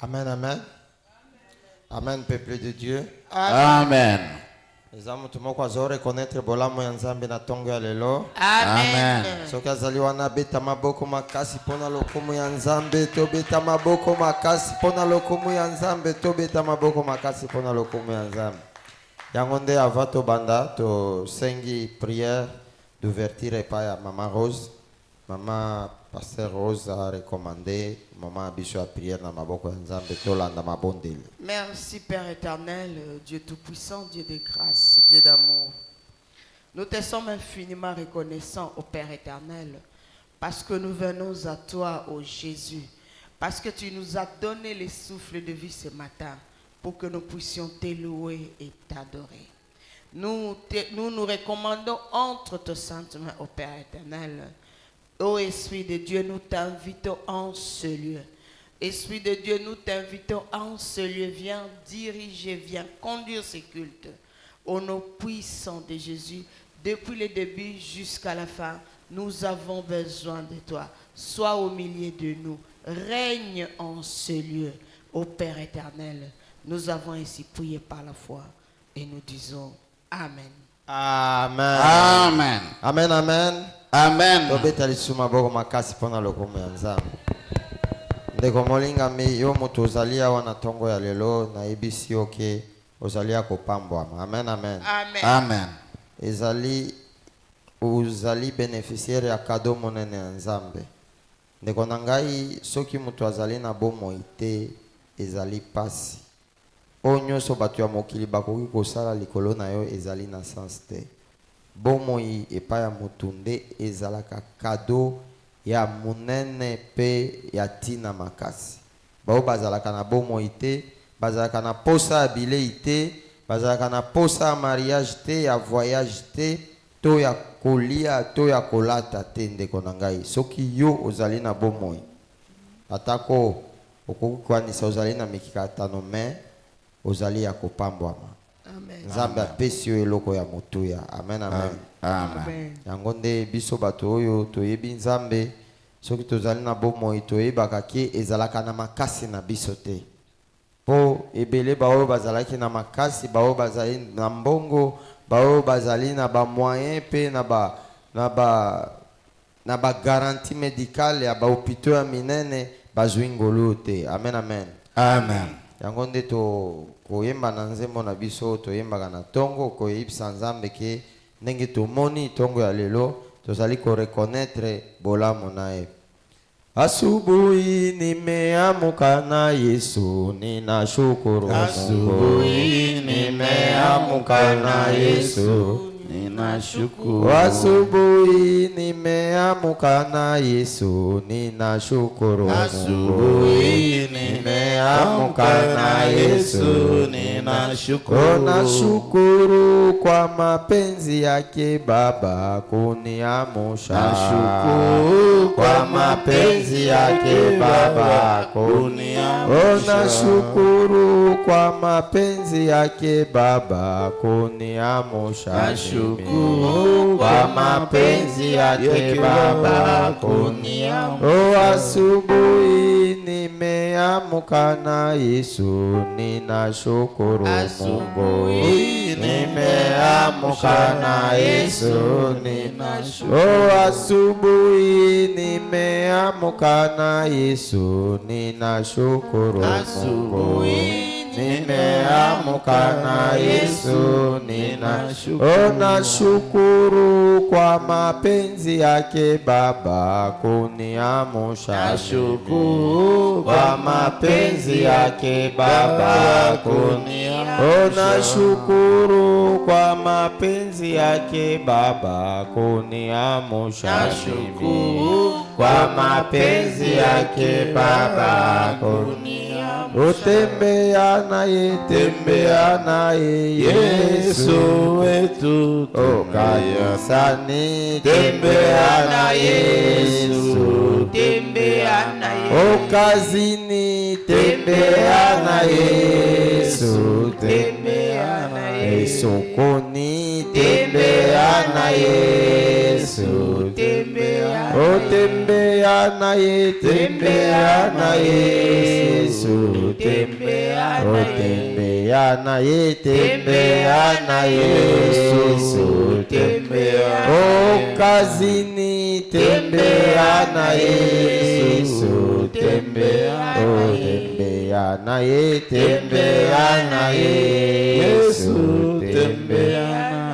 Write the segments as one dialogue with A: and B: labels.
A: Amen, amen. Amen, peuple de Dieu.
B: Amen.
A: Les hommes tout le monde doit reconnaître bolamu ya Nzambe na tongo ya lelo.
B: Amen.
A: Soki azaliwa na beta maboko makasi pona lokumu ya Nzambe, to beta maboko makasi pona lokumu ya Nzambe, to beta maboko makasi pona lokumu ya Nzambe. Yango nde avant to banda to sengi prière d'ouverture pa ya Maman Rose. Maman Pasteur Rose a recommandé Maman biso a prière na maboko ya Nzambe to landa mabondeli.
C: Merci Père éternel, Dieu tout-puissant, Dieu de grâce, Dieu d'amour. Nous te sommes infiniment reconnaissants au Père éternel parce que nous venons à toi, ô Jésus, parce que tu nous as donné le souffle de vie ce matin pour que nous puissions t'élouer et t'adorer. Nous nous recommandons entre tes saintes mains, ô Père éternel. Ô Esprit de Dieu, nous t'invitons en ce lieu. Esprit de Dieu, nous t'invitons en ce lieu. Viens diriger, viens conduire ce culte. Au nom puissant de Jésus, depuis le début jusqu'à la fin, nous avons besoin de toi. Sois au milieu de nous. Règne en ce lieu. Ô Père éternel, nous avons ainsi prié par la foi et nous disons Amen.
A: Amen.
B: Amen.
A: Amen, amen.
B: Amen.
A: Tobeta lisuma boko makasi pona lokumu ya Nzambe. Ndeko molingami yo moto ozalia wana tongo ya lelo na ebisi oke ozalia kopambwama. Amen, amen.
C: Amen.
B: Amen.
A: Ezali uzali bénéficiaire ya cadeau monene ya Nzambe. Ndeko na ngai soki moto azali na bomoi te ezali pasi. Oyo nyonso bato ya mokili bakoki kosala likolo na yo ezali na sens te. Bomoi epai ya motu nde ezalaka cadeau ya munene pe ya tina makasi. Bao bazalaka na bomoi te, bazalaka na posa ya bilei te, bazalaka na posa ya mariage te, ya voyage te, to ya kolia, to ya kolata te ndeko na ngai. Soki yo ozali na bomoi, atako okoki kwanisa ozali na mikika atano me, ozali ya kopambwama.
C: Amen.
A: Nzambe apesi yo eloko ya motuya. Amen, amen.
B: Amen.
A: Yango nde biso bato oyo toyebi Nzambe soki tozali na bomoi toyebaka ke ezalaka na makasi na biso te. Po ebele baoyo bazalaki na makasi, baoyo bazali na mbongo, baoyo bazali na ba moyen pe na ba garantie médicale ya ba hôpitaux ya minene bazwi ngolu te. Amen, amen.
B: Amen.
A: Yango nde to koyemba na nzembo na biso toyembaka na tongo koyebisa Nzambe ke ndenge tomoni tongo ya lelo tozali ko reconnaître bolamu na ye. Asubuhi nimeamka na Yesu ninashukuru.
B: Asubuhi nimeamka na Yesu ninashukuru.
A: Asubuhi nimeamka na Yesu ninashukuru.
B: Asubuhi nimeamka na Yesu ninashukuru.
A: Nashukuru kwa mapenzi yake Baba kuniamsha.
B: Nashukuru kwa mapenzi yake Baba kuniamsha.
A: Nashukuru kwa mapenzi yake Baba kuniamsha.
B: Nashukuru kwa mapenzi yake Baba kuniamsha.
A: Asubuhi nimeamka na Yesu ninashukuru.
B: Asubuhi nimeamka na Yesu ninashukuru.
A: Asubuhi nimeamka na Yesu ninashukuru.
B: Asubuhi nimeamka na Yesu nashukuru kwa mapenzi yake Baba kuniamsha. Nashukuru kwa mapenzi yake Baba kuniamsha. Nashukuru kwa mapenzi yake Baba kuniamsha. Nashukuru kwa mapenzi yake Baba kuniamsha. Tembea naye Yesu wetu, kanisani tembea na Yesu, kazini tembea na Yesu, sokoni tembea na Yesu, tembea naye Yesu, tembea naye Yesu, kazini tembea na Yesu, tembea naye Yesu,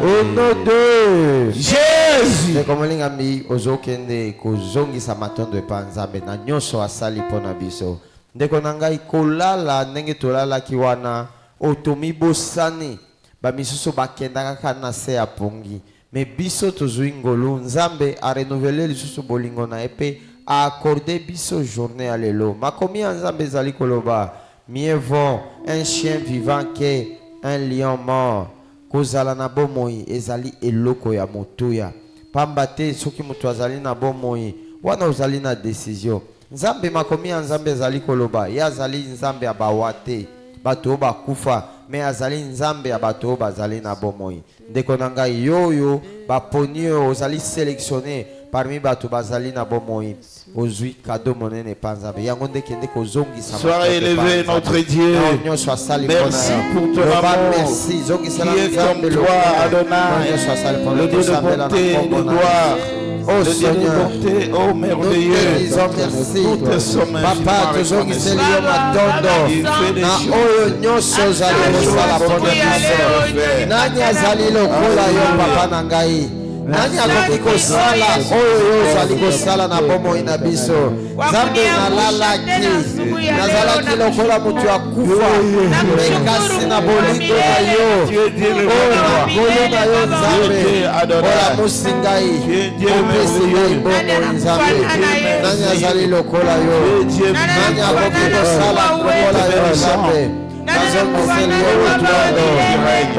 B: au nom de Jésus. Nekomolinga mi ozokende kozongisa matondo epa Nzambe na nyonso asali mpona biso. Ndeko na ngai kolala ndenge tolalaki wana otomibosani bamisusu bakenda kaka na se ya pongi, me biso tozwi ngolu Nzambe a renouveler lisusu bolingo na epe a accordé biso journée ya lelo. Makomi ya Nzambe ezali koloba mieux vaut un chien vivant que un lion mort. Kozala na bomoi ezali eloko ya motuya. Pamba te soki mutu azali na bomoi wana ozali na décision. Nzambe makomi ya Nzambe ezali koloba ya azali Nzambe ya bawate bato bakufa, me azali Nzambe ya bato bazali na bomoi. Ndeko na ngai yoyo baponi ozali sélectionné parmi bato bazali na bomoi, ozui cadeau monene pa Nzambe yango ndeke ndeko zongisa.
D: Sois élevé notre Dieu. Merci pour ton amour qui est comme toi, Adonai, le Dieu de bonté et de gloire. Oh Seigneur, oh merveilleux, toutes les sommets, Papa, toujours qui s'est lié ma tondo, na oyo nyoso zali kosala pona biso. Nani azali lokola yo Papa na ngai? Nani akoki kosala oyo yo ozali kosala na bomoi na biso? Nzambe nalalaki, nazalaki lokola mutu ya kufa, mekasi na bolingo na yo, oyo na ngolu na yo Nzambe, oya musi ngai, opesi ngai bomoi Nzambe. Nani azali lokola yo? Nani akoki kosala lokola yo Nzambe?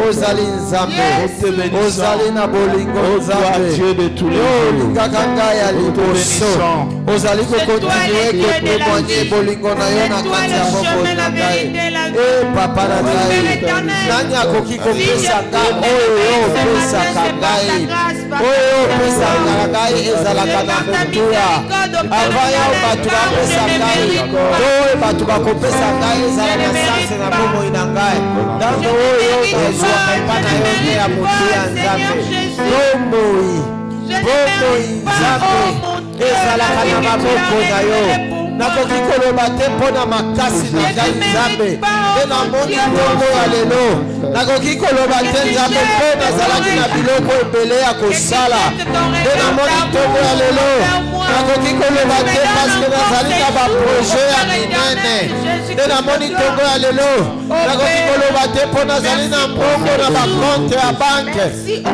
D: Ozali Nzambe, ozali na bolingo Nzambe, olingaka ngai ya liboso, ozali kokontinue kotémoigner bolingo na yo na kati ya bomoi na ngai. Papa na ngai, nani akoki kopesa ngai oyo yo opesaka ngai? Oyo yo opesaka ngai ezalaka na motuya avant ya bato bapesa ngai, oyo bato bakopesa ngai ezalaka sanse na bomoi na ngai. Ntango oyo nazwaka epa na yo nde ya motu ya Nzambe. Bomoi Nzambe ezalaka na maboko na yo. Nakoki koloba te mpona makasi na ngai Nzambe, mpe namoni ntongo ya lelo. Nakoki koloba te Nzambe mpo nazalaki na biloko ebele ya kosala, mpe namoni ntongo ya lelo. Nakoki koloba te paske nazali na baproje ya minene, mpe namoni ntongo ya lelo. Nakoki koloba te mpo nazali na mbongo na bakonte ya banke,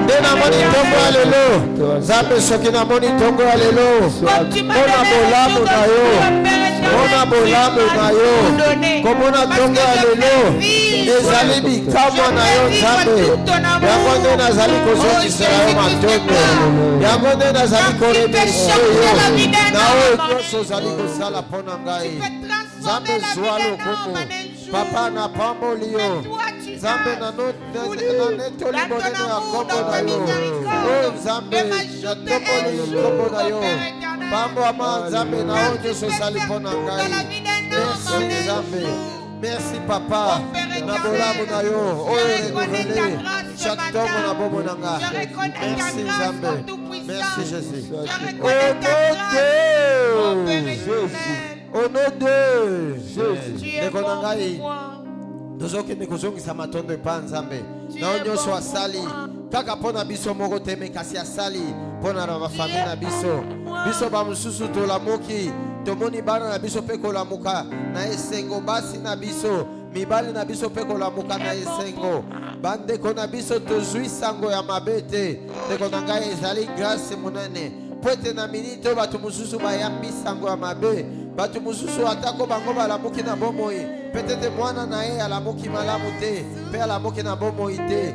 D: mpe namoni ntongo ya lelo. Nzambe soki namoni ntongo ya lelo mpona bolamu na yo, mpona bolamu na yo, komona ntongo ya lelo ezali bikamwa na yo Nzambe. Yango nde nazali kozongisela yo matondo, yango nde nazali koremercie yo na oyo nyonso ozali kosala mpona ngai. Nzambe zwa lokumu, Papa napamboli yo Nzambe na netoli monene ya kombo na yo. O Nzambe natomboli kombo na yo, pambwama Nzambe na oyo nyonso osali mpona ngai. Merci Nzambe, merci Papa na bolamu na yo oyo renouvelé chaque ntongo na bomoi na ngai. Merci Nzambe, merci Jésus. Au nom de Jésus, ndeko na ngai
A: tozokende kozongisa matondo epa nzambe na nyonso asali kaka mpona biso moko te me kasi asali mpona na bafamile na biso bamosusu tolamuki tomoni bana na biso mpe kolamuka na esengo basi na biso mibali na biso mpe kolamuka na esengo bandeko na biso tozwi sango ya mabe te ndeko na ngai ezali grâce monene po ete na miniti oyo bato mosusu bayambi sango ya mabe bato mosusu atako bango balamuki na bomoi peut-être mwana na ye alamuki malamu te mpe alamuki na bomoi te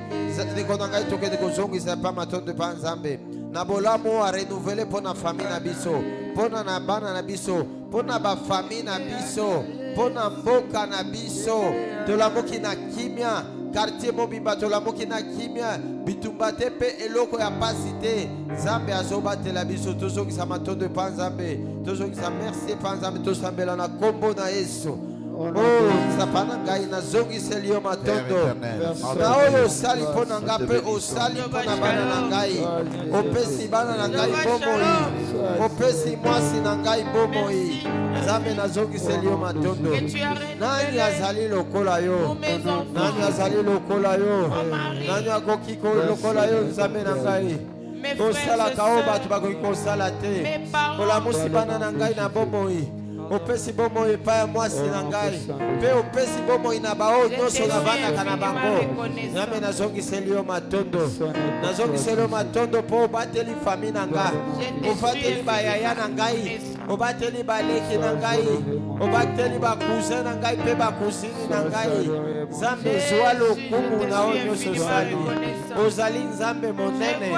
A: ndeko na ngai tokende kozongisa mpa matondo mpa nzambe na bolamu arenuvele mpo na famille na biso mpona na bana na biso mpona bafamille na biso mpona mboka na biso tolamuki na kimia quartier mobimba tolamuki na kimia bitumba te mpe eloko ya pasi te nzambe azobatela biso tozongisa matondo epa nzambe tozongisa merci epa nzambe tosambela na kombo na yesu nzapa na ngai nazongiseli yo matondo na oyo osali mpo na ngai mpe osali mpo na bana na ngai opesi bana na ngai bomoi opesi mwasi na ngai bomoi nzambe nazongiseli yo matondo nani azali lokola yo nani azali lokola yo nani akoki lokola yo nzambe na ngai kosalaka oyo bato bakoki kosala te kolamusi bana na ngai na bomoi opesi bomoi epai ya mwasi na ngai mpe opesi bomoi na baoyo nyonso navandaka na bango nzambe nazongiseli yo matondo nazongiseli yo matondo mpo obateli fami na ngai obateli bayaya na ngai obateli baleki na ngai obateli bakousin na ngai mpe bakusini na ngai nzambe zwa lokumu na oyo nyonso osali ozali nzambe monene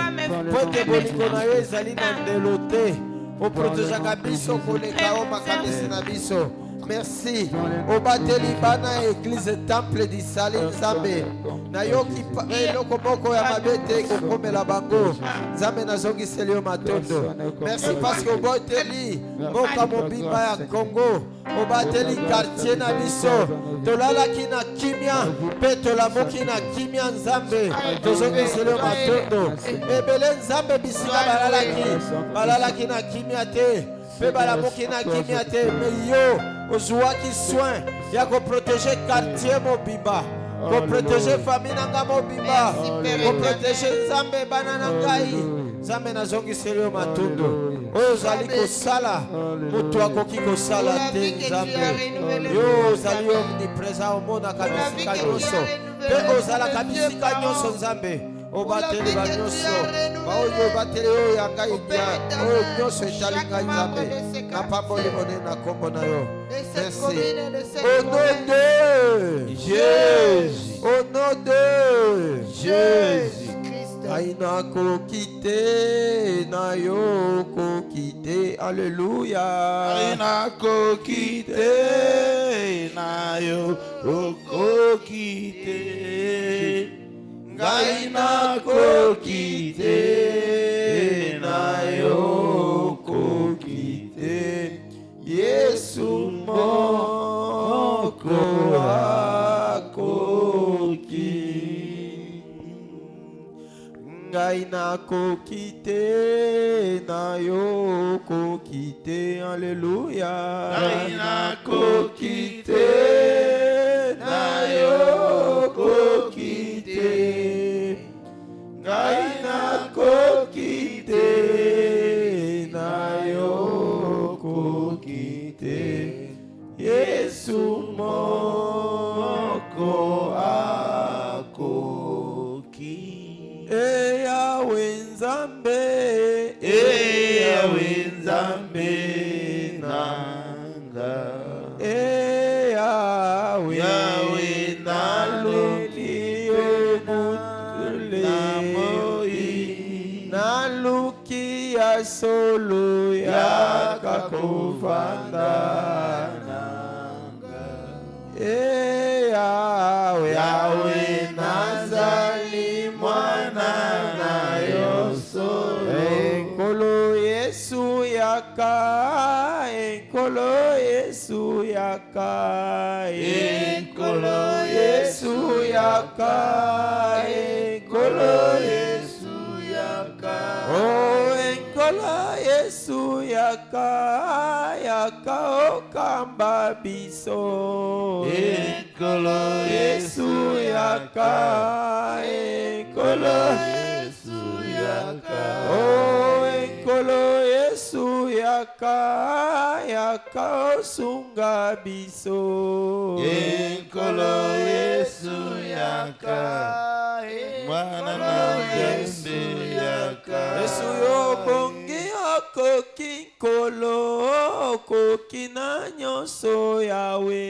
A: mpo ete bolingo na yo ezali na ndelo te oprotejaka biso koleka o makamisi na biso merci obateli bana eglize temple disali nzambe nayoki eloko moko ya mabe te kokomela bango nzambe nazongiseli yo matondo merci parce que obateli mboka mobimba ya Congo obateli quartier na biso tolalaki na kimia mpe tolamuki na kimia nzambe tozongiseli yo matondo ebele nzambe bisika balalaki na kimia te mpe balamuki na kimia te me yo ozwaki soin ya koprotege quartier mobimba koprotege famille na ngai mobimba koprotege nzambe bana na ngai nzambe nazongiseli yo matondo oyo ozali kosala moto akoki kosala te nzambe yo ozali omniprésent omonaka bisika nyonso mpe ozalaka bisika nyonso nzambe obateli banyonso baoyo obateli oyo ya ngai oyo nyonso etali ngai nzambe napamboli monene na kombo na yo merci au nom de Jésus au nom de Jésus ngai nakoki te na yo koki te alleluya
D: ngai nakoki te na yo okoki te ngai nakoki te na yo koki te Yesu moko akoki
A: ngai nakoki te na yo koki te alleluya
D: ngai nakoki te na yo koki te ngai nakoki te na yo koki te Yesu moko akoki
A: Yahweh nzambe
D: Yahweh nzambe nanga
A: Yahweh
D: naluki
A: naluki ya solo ya
D: kakovanda nanga
A: Yahweh
D: nazali mwana na yo solo
A: enkolo Yesu yaka enkolo Yesu yaka
D: enkolo
A: Yesu yaka enkolo
D: Yesu yaka
A: oh enkolo Yesu yaka yaka okamba biso
D: enkolo Yesu yaka Ekolo Yesu yaka Oh Ekolo Yesu yaka Yaka osunga biso
B: Ekolo Yesu yaka Mwana na Yesu yaka
D: Yesu yo bongi okoki nkolo okoki na nyonso yawe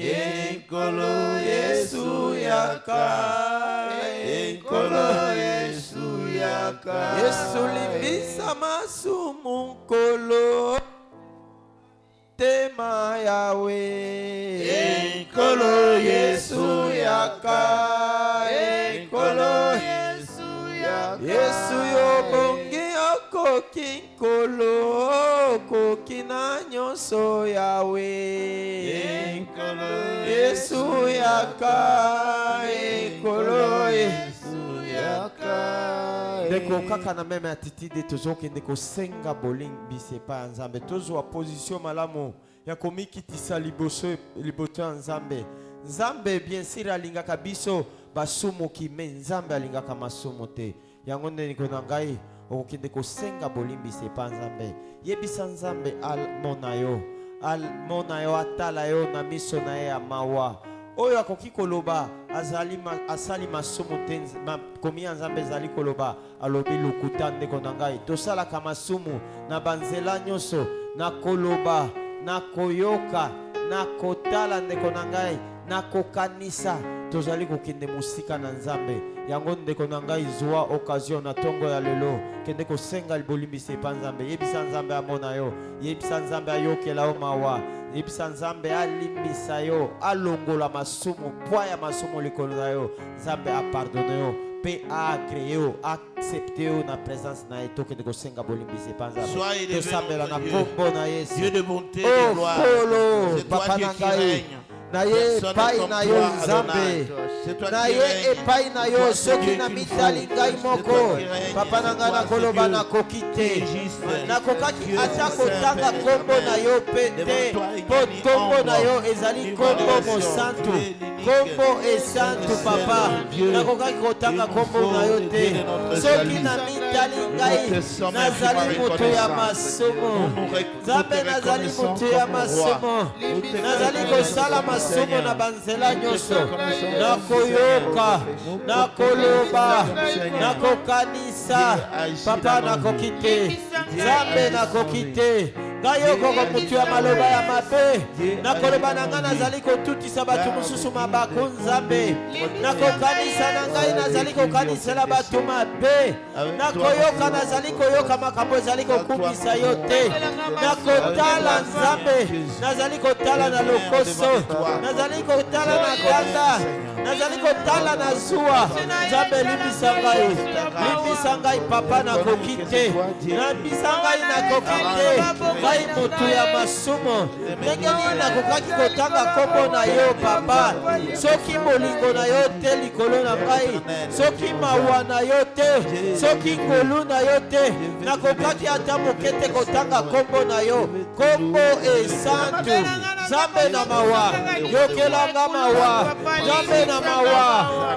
B: Ekolo
D: Yesu yaka
B: Ekolo Yesu yaka
D: Yesu limbisa masumu nkolo tema yawe
B: Ekolo Yesu
D: yaka Ekolo
B: Yesu yaka
D: Yesu yo bongi okoki nkolo okoki na nyonso yawe
B: Ekolo
D: Yesu yaka Ekolo
B: Yesu yaka
D: ndeko kaka na meme attitude tozokende kosenga bolimbisa epai ya nzambe tozwa position malamu ya komikitisa liboso ya nzambe nzambe bien sûr alingaka biso basumuki me nzambe alingaka masumu te yango nde ndeko na ngai okokende kosenga bolimbisa epai ya nzambe yebisa nzambe almona yo atala yo na miso na ye ya mawa oyo akoki koloba asali masumu te komi ya nzambe ezali koloba alobi lokuta ndeko na ngai tosalaka masumu na banzela nyonso na koloba na koyoka na kotala ndeko na ngai na kokanisa tozali kokende mosika na nzambe yango ndeko na ngai zwa occasion na ntongo ya lelo kende kosenga bolimbisa epai nzambe yebisa nzambe amona yo yebisa nzambe ayokela yo mawa yebisa nzambe alimbisa yo alongola masumu pwa ya masumu likolo na yo nzambe apardone yo mpe agree yo accepte yo na présence na ye tokende kosenga bolimbisa epai nzambe tosambela na kombo na yesu
B: Dieu de bonté, de gloire, c'est toi
D: papa
B: Dieu
D: na
B: qui
D: ngai
B: règne.
D: na ye epai na yo nzambe na ye epai na yo soki na mitali ngai moko papa na ngai nakoloba nakoki te nakokaki ata kotanga kombo na yo mpe te mpo kombo na yo ezali kombo mosantu kombo esantu papa nakokaki kotanga kombo na yo te soki na mitali ngai nazali moto ya masumu nzambe nazali moto ya masumu nazali kosala masumu na banzela nyonso nakoyoka nakoloba nakokanisa papa nakoki te nzambe nakoki te ngai okoko motu ya maloba ya mabe nakoloba na ngai nazali kotutisa bato mosusu mabaku nzambe nakokanisa na ngai nazali kokanisela bato mabe nakoyoka nazali koyoka makambo ezali kokumisa yo te nakotala nzambe nazali kotala na lokoso nazali kotala na kanda nazali kotala na zuwa nzambe limbisa ngai papa nakoki te nabisa ngai nakoki te ngai motu ya masumu ndenge nini nakokaki kotanga kombo na yo papa soki molingo na yo te likolo na ngai soki mawa na yo te soki ngolu na yo te nakokaki ata moke te kotanga kombo na yo kombo esantu nzambe na mawa yokelanga mawa nzambe na mawa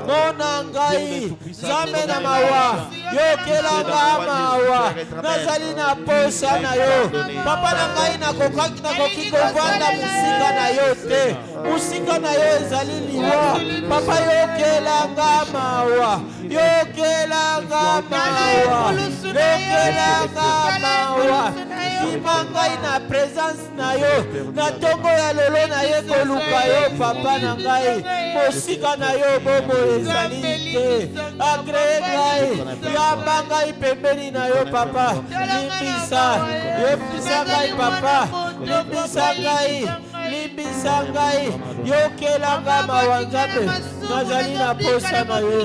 D: mona ngai nzambe na mawa yokelanga mawa nazali na posa na yo papa na ngai nakoki kovanda mosika na yo te mosika na yo ezali liwa papa yokelanga mawa yokelanga mawa yokelanga mawa kima ngai na présence na yo na ntongo ya lelo na ye koluka yo papa na ngai mosika na yo bomo ezali te agree ngai yamba ngai pembeni na yo papa limbisa ngai papa limbisa ngai yokelanga mawa nzambe nazali na posa na yo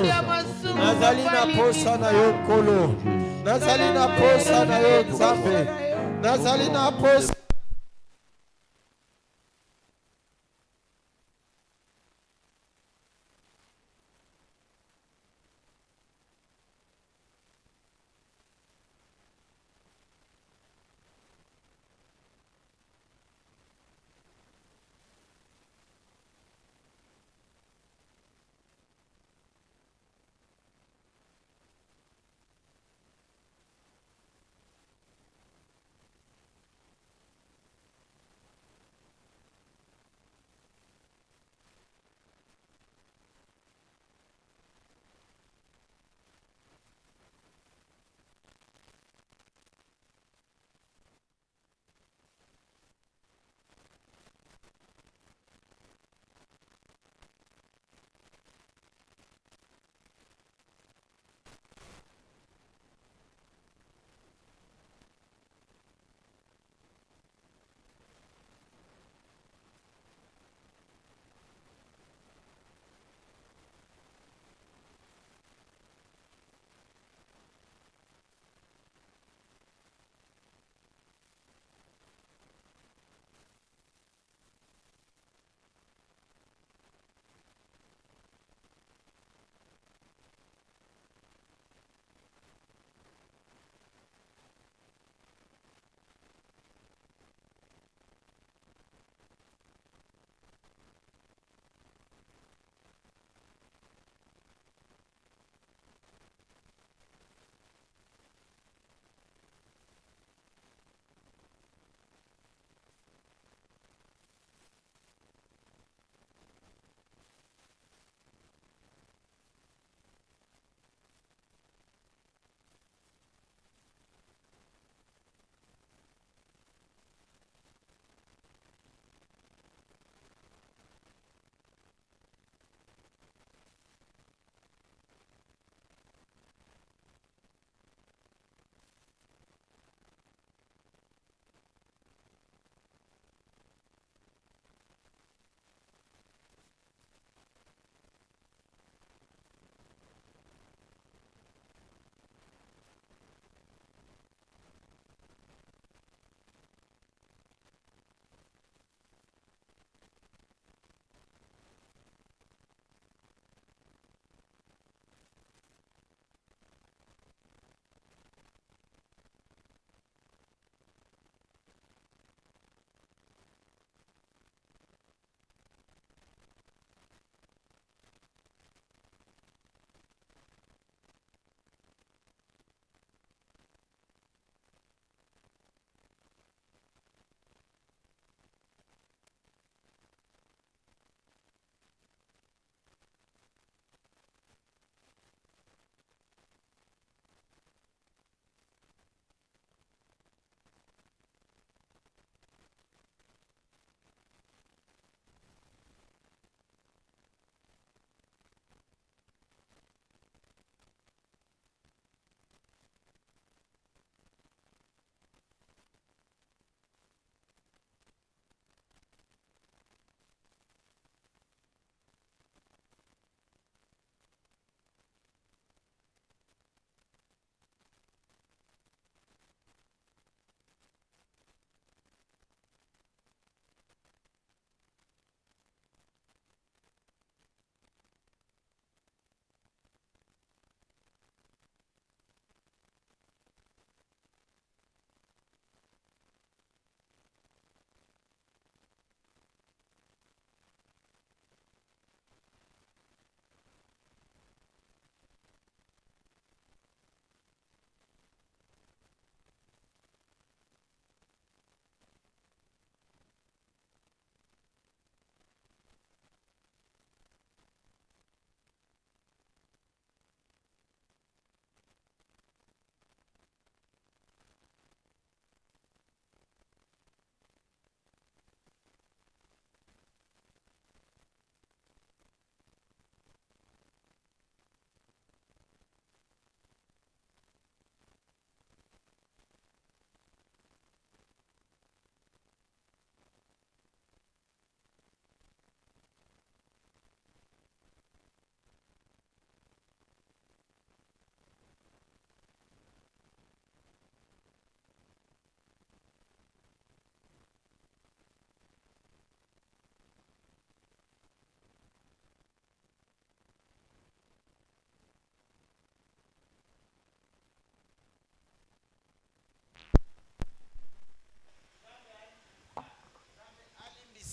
D: nazali na posa na yo nkolo nazali na posa na yo nzambe nazali na posa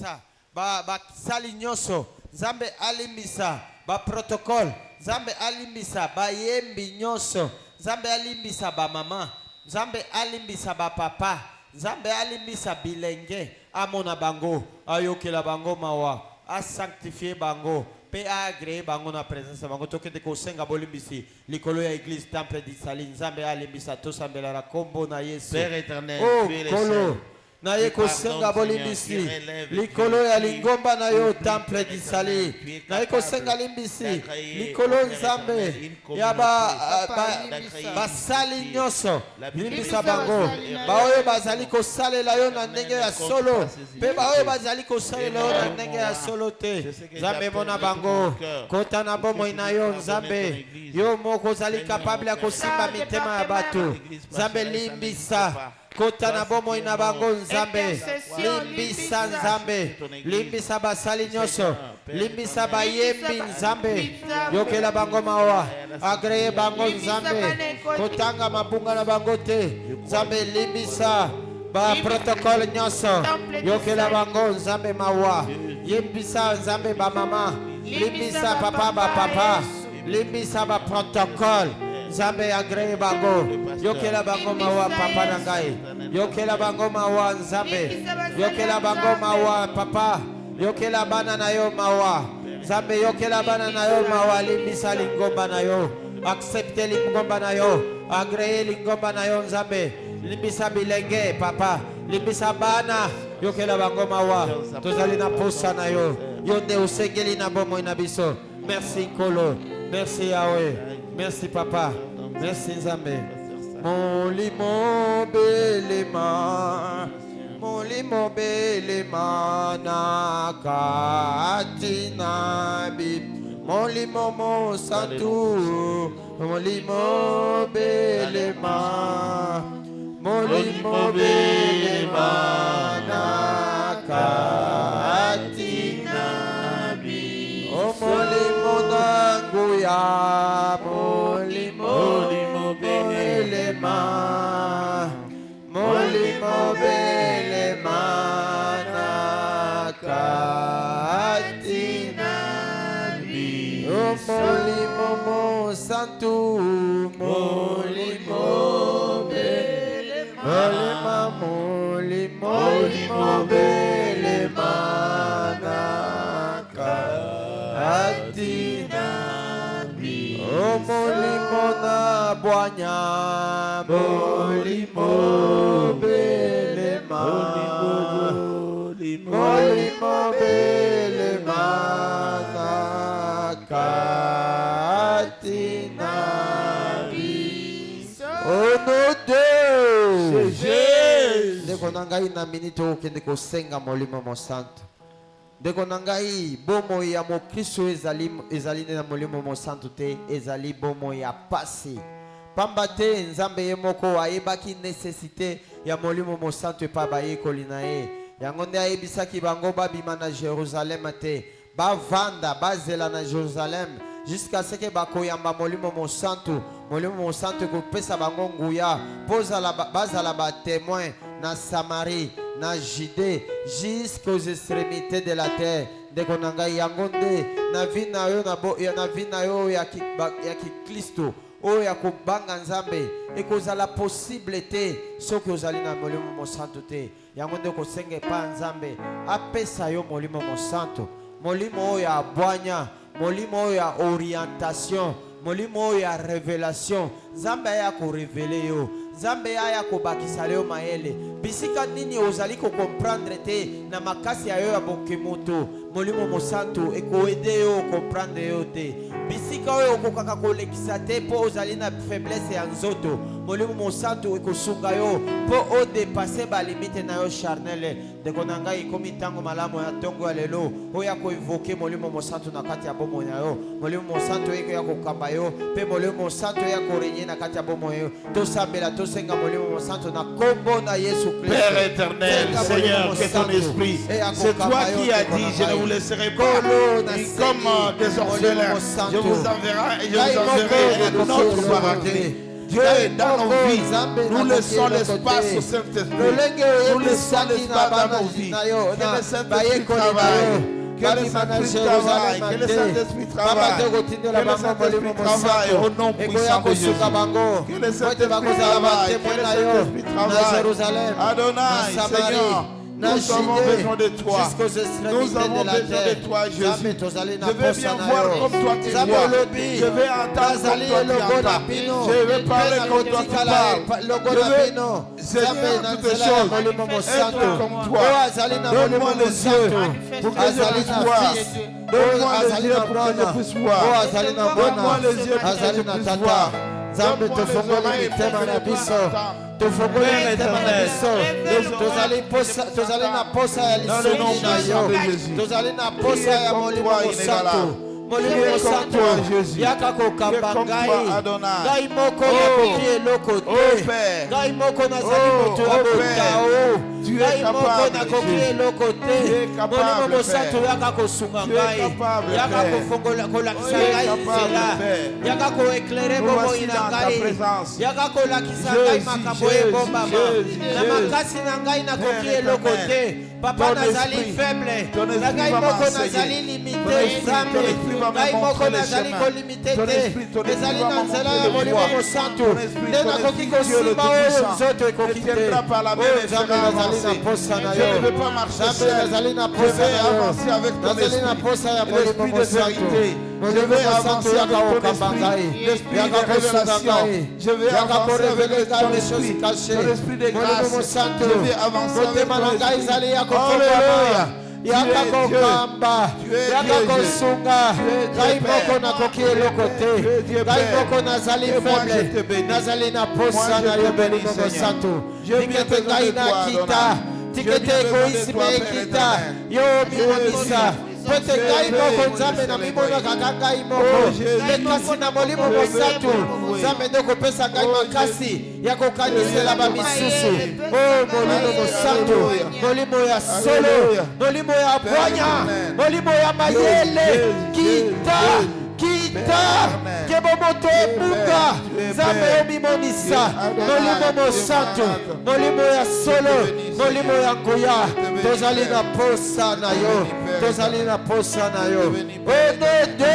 B: alimbisa basali nyonso nzambe alimbisa baprotocole nzambe alimbisa bayembi nyonso nzambe alimbisa bamama nzambe alimbisa bapapa nzambe alimbisa bilenge amona bango ayokela bango mawa asanctifie bango pe agree bango na présence bango tokende kosenga bolimbisi likolo ya église temple d'Isali nzambe alimbisa tosambela na kombo na Yesu
E: Père éternel,
B: oh
E: tu es le
B: kolo
E: seul.
B: na ye kosenga bolimbisi likolo ya lingomba na yo temple d'Isali na ye kosenga limbisi likolo nzambe ya basali nyonso limbisa bango baoyo bazali kosalela yo na ndenge ya solo mpe baoyo bazali kosalela yo na ndenge ya solo te nzambe mona bango kota na bomoi na yo nzambe yo moko ozali kapable ya kosimba mitema ya bato nzambe limbisa kota na bomoi na bango nzambe limbisa nzambe limbisa basali nyonso limbisa bayembi nzambe yokela bango mawa agreye bango nzambe kotanga mabunga na bango te nzambe limbisa baprotokole nyonso yokela bango nzambe mawa limbisa nzambe bamama limbisa papa bapapa limbisa baprotokole nzambe agreye bango yokela bango mawa papa na ngai yokela bango mawa nzambe yokela bango mawa papa yokela bana na yo mawa nzambe yokela bana na yo mawa limbisa lingomba na yo accepte lingomba na yo agreye lingomba na yo nzambe limbisa bilenge papa limbisa bana yokela bango mawa tozali na posa na yo yo nde osengeli na bomoi na biso merci nkolo merci yawe merci papa merci nzambe molimo belema na kati na bi molimo mosantu molimo belema na kati na bi o molimo na nguya molimo belema na kati na bi o molimo mosantu molimo belema na kati na bi o molimo na bwanya molimo belema na kati na bi o no de Jésus ndeko na ngai na minute okende kosenga molimo mosantu ndeko na ngai bomoi ya mokristo ezali nde na molimo mosantu te ezali bomoi ya pasi pamba te nzambe ye moko ayebaki nécessité ya molimo mosantu epa bayekoli na ye yango nde ayebisaki bango babima na Jérusalem te bavanda bazela na Jérusalem jusqu'à ce que bakoyamba molimo mosantu ekopesa bango nguya mpo bazala batémoin na Samarie na Judée jusqu'aux extrémités de la terre ndeko na ngai yango nde na vi na yo ya kikristo oyo ya kobanga nzambe ekozala possible te soki ozali na molimo mosantu te yango nde kosenga epa nzambe apesa yo molimo mosantu molimo oyo ya bwanya molimo oyo ya orientation molimo oyo ya révélation nzambe aya korevele yo nzambe aya kobakisa yo mayele bisika nini ozali kokomprendre te na makasi ya yo ya bokemoto molimo mosantu ekoede yo comprendre yo te bisika oyo okokaka kolekisa te mpo ozali na faiblesse ya nzoto molimo mosantu ekosunga yo mpo odepase balimite na yo charnele ndeko na ngai ekomi ntango malamu ya ntongo ya lelo oyo akoevoke molimo mosantu na kati ya bomoi na yo molimo mosantu oyo akokamba yo mpe molimo mosantu oyo akorenye na kati ya bomoi yo tosambela tosenga molimo mosantu na kombo na Yesu Christ.
E: Père éternel, Seigneur, que ton esprit, c'est toi qui as dit, je ne vous laisserai pas comme des orphelins, je vous enverrai et je vous enverrai notre paradis. Dieu, dans nos vies, nous laissons l'espace au Saint-Esprit. Nous laissons l'espace dans nos vies. Que le Saint-Esprit travaille. Que le Saint-Esprit travaille. Que le Saint-Esprit travaille. Que le Saint-Esprit travaille au nom puissant de Jésus. Que le Saint-Esprit travaille. Que le Saint-Esprit travaille. Adonai, Seigneur. Nous avons besoin de toi. Nous avons besoin de toi, Jésus. Je veux bien voir comme toi tu vois. Je vais entendre comme toi tu entends. Je vais parler comme toi tu parles. Je veux, Seigneur, toutes les choses, être comme toi. Donne-moi les yeux pour que je puisse voir. Donne-moi les yeux pour que je puisse voir. Donne-moi les yeux pour que je puisse voir.
D: Zambe tofungole mitema na biso, tofungole mitema na biso. Tozali na posa ya lisoni na yo, tozali na posa ya molimo mosantu. Molimo mosantu yaka kokamba ngai moko nakoki eloko te, ngai moko nazali moto ya botao, ngai moko nakoki eloko te. Molimo mosantu yaka kosunga ngai, yaka kolakisa ngai nzela, yaka koeklere bomoi na ngai, yaka kolakisa ngai makambo ebombama. Na makasi na ngai nakoki eloko te. Papa nazali faible, na ngai moko nazali limité, Nzambe ngai moko nazali kolimité te, ezali na nzela ya molimo mosantu nde nakoki kosimba oyo nzoto ekoki te. Nzambe nazali na posa na yo, Nzambe nazali na posa na yo, nazali na posa ya molimo mosantu. Molimo mosantu yaka okamba ngai, yaka kosunga ngai, yaka korevele ngai les choses cachées. Molimo mosantu motema na ngai ezali ya kofongola, yaka kokamba, yaka kosunga. Ngai moko nakoki eloko te, ngai moko nazali faible, nazali na posa na yo molimo mosantu. Tikete ngai nakita, tikete egoisme ekita, yo mimonisa. Pete ngai moko Nzambe na mimona kaka ngai moko, lekasi na molimo mosantu. Nzambe nde kopesa ngai makasi ya kokanisela bamisusu. O molimo mosantu, molimo ya solo, molimo ya bwanya, molimo ya mayele, kita kebomoto ebuka. Nzambe omimonisa, molimo mosantu, molimo ya solo, molimo ya nguya. Tozali na posa na yo, tozali na posa na yo. Onede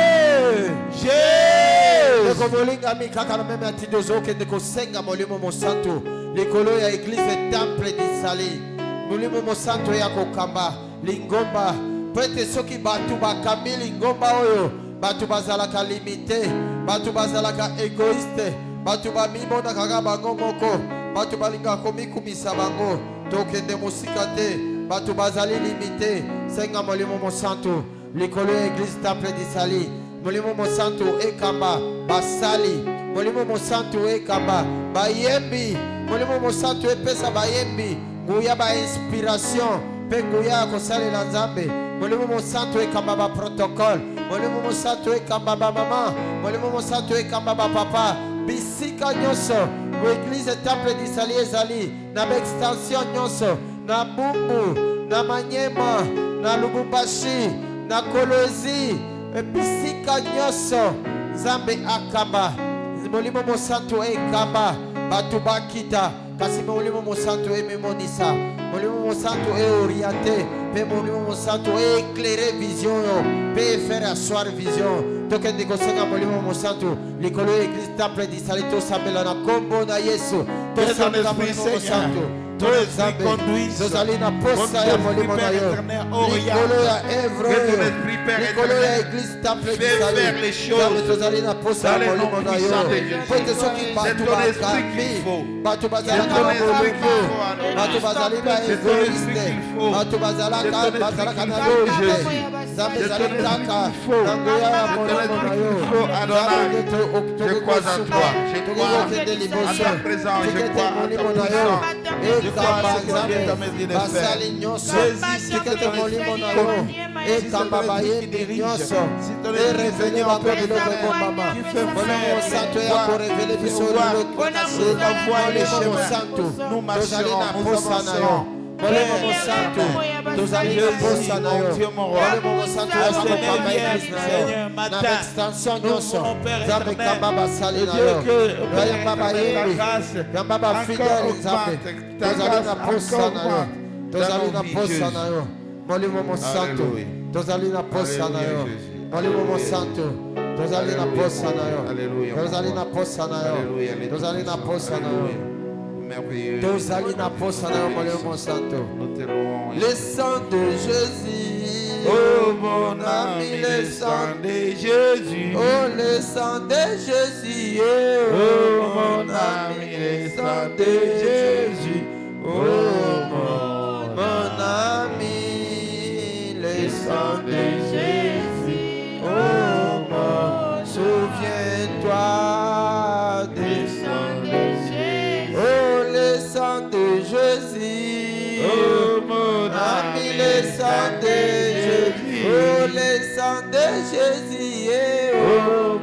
D: Jésus komolinga mikaka na meme ati dozokende kosenga molimo mosantu likolo ya eglise temple d'Isali. Molimo mosantu ya kokamba lingomba pete soki batu bakambi lingomba oyo, batu bazalaka limite, batu bazalaka egoiste, batu bamimona kaka bango moko, batu balinga komikumisa bango. Tokende mosika te, batu bazali limite. Senga molimo mosantu likolo ya eglise temple d'Isali. Molimo mosantu ekamba basali, molimo mosantu ekamba bayembi, molimo mosantu epesa bayembi nguya ba inspiration pe nguya kosalela Nzambe. Molimo mosantu ekamba ba protocole, molimo mosantu ekamba ba mama, molimo mosantu ekamba ba papa. Bisika nyonso ku eglise temple d'Isali ezali na extension nyonso, na Mbumbu, na Manyema, na Lubumbashi, na Kolwezi, bisika nyonso Nzambe akamba. Molimo mosantu ekamba batu bakita, kasi molimo mosantu ememonisa, molimo mosantu orienté, pe molimo mosantu éclairer vision yo, pe faire asseoir vision. Tokende kosenga molimo mosantu likolo ya eglise temple d'Isali. Tosambela na kombo na Yesu, tosambela molimo mosantu. Tozali na posa ya molimo na yo, likolo ya evre, likolo ya eglise temple d'Isali. Tozali na posa ya molimo na yo. Pete soki batu bakambi, batu bazalaka babolingo, batu bazali ba egoiste, batu bazalaka na loje. Nzambe ezali kaka na nguya ya molimo na yo.
E: Je crois en toi, je crois à ta présence, je crois à ton puissant.
D: Ekamba Nzambe basali nyonso, tikete molimo na yo, ekamba bayembi nyonso, erevele bango biloko ekombama. Molimo mosantu ya korevele biso biloko, molimo mosantu tozali na posa na yo.
B: Molimo mo santo. Tozali na posa na yo. Molimo mo santo akokamba église na yo. Na extension nyonso. Nzambe kamba basali na yo. Yamba bayembi. Yamba bafidèle Nzambe. Tozali na posa na yo. Tozali na posa na yo. Molimo mo santo. Tozali na posa na yo. Molimo mo santo. Tozali na posa na yo. Tozali na posa na yo. Tozali na posa na yo. Tozali na posa na yo, molimo mo santo. Le sang de Jésus.
E: Oh mon ami, le sang de Jésus.
B: Oh, le sang de Jésus.
E: Oh mon ami, le sang de Jésus. Oh
B: mon ami, le sang de Jésus. Oh mon, souviens-toi du sang de Jésus. Oh, le sang de Jésus.
E: Oh mon ami,
B: le sang de Jésus. Oh, le sang de Jésus. Oh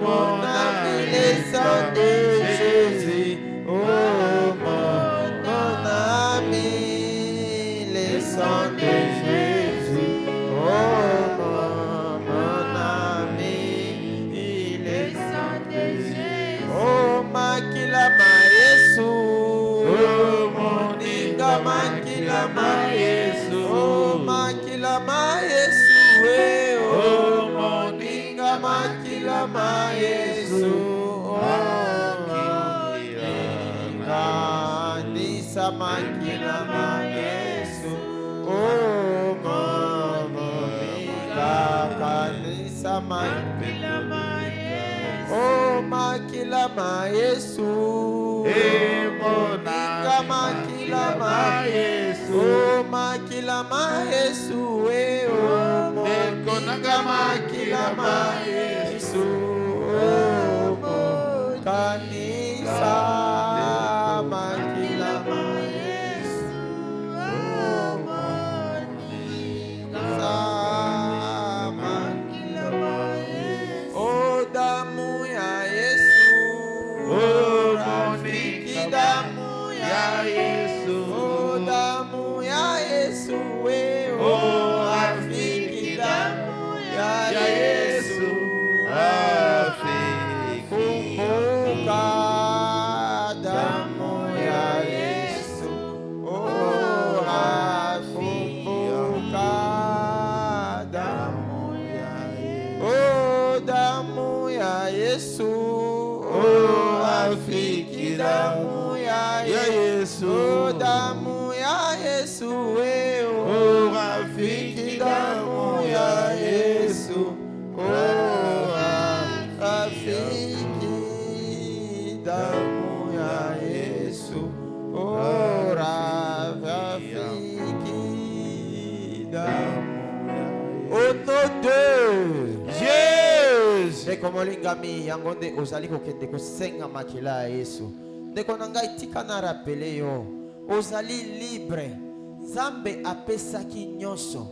B: mon ami, le sang de Jésus. Oh mon ami, le sang de Jésus. Oh mon ami, le sang de Jésus. Oh makila ma Yesu.
E: Oh mon ninga
B: makila ma Yesu. Oh makila ma Yesu. Oh mon ninga makila ma Yesu. Kanisa makila ma Yesu. Oh moninga kanisa makila ma Yesu. Oh makila ma Yesu.
E: moninga
B: makila ma Yesu. Oh makila ma Yesu. Oh moninga makila ma Yesu. Oh kanisa makila ma Yesu. Oh moninga makila ma Yesu. Oh damu ya Yesu.
E: Oh rafiki damu ya Yesu.
B: Oh damu ya Yesu.
E: Oh rafiki damu ya Yesu.
B: Kumbuka damu ya Yesu. Oh kumbuka damu ya Yesu. Oh damu ya Yesu.
E: Oh rafiki
B: damu ya
E: Yesu.
B: Oh damu ya Yesu.
E: Oh rafiki damu ya Yesu.
B: Oh rafiki damu ya Yesu. Oh rafiki damu ya Yesu. Au nom de Jésus. Ndeko molingami yango nde ozali kokende kosenga makila ya Yesu. Ndeko na ngai tika na rapele yo. Ozali libre. Nzambe apesaki nyonso.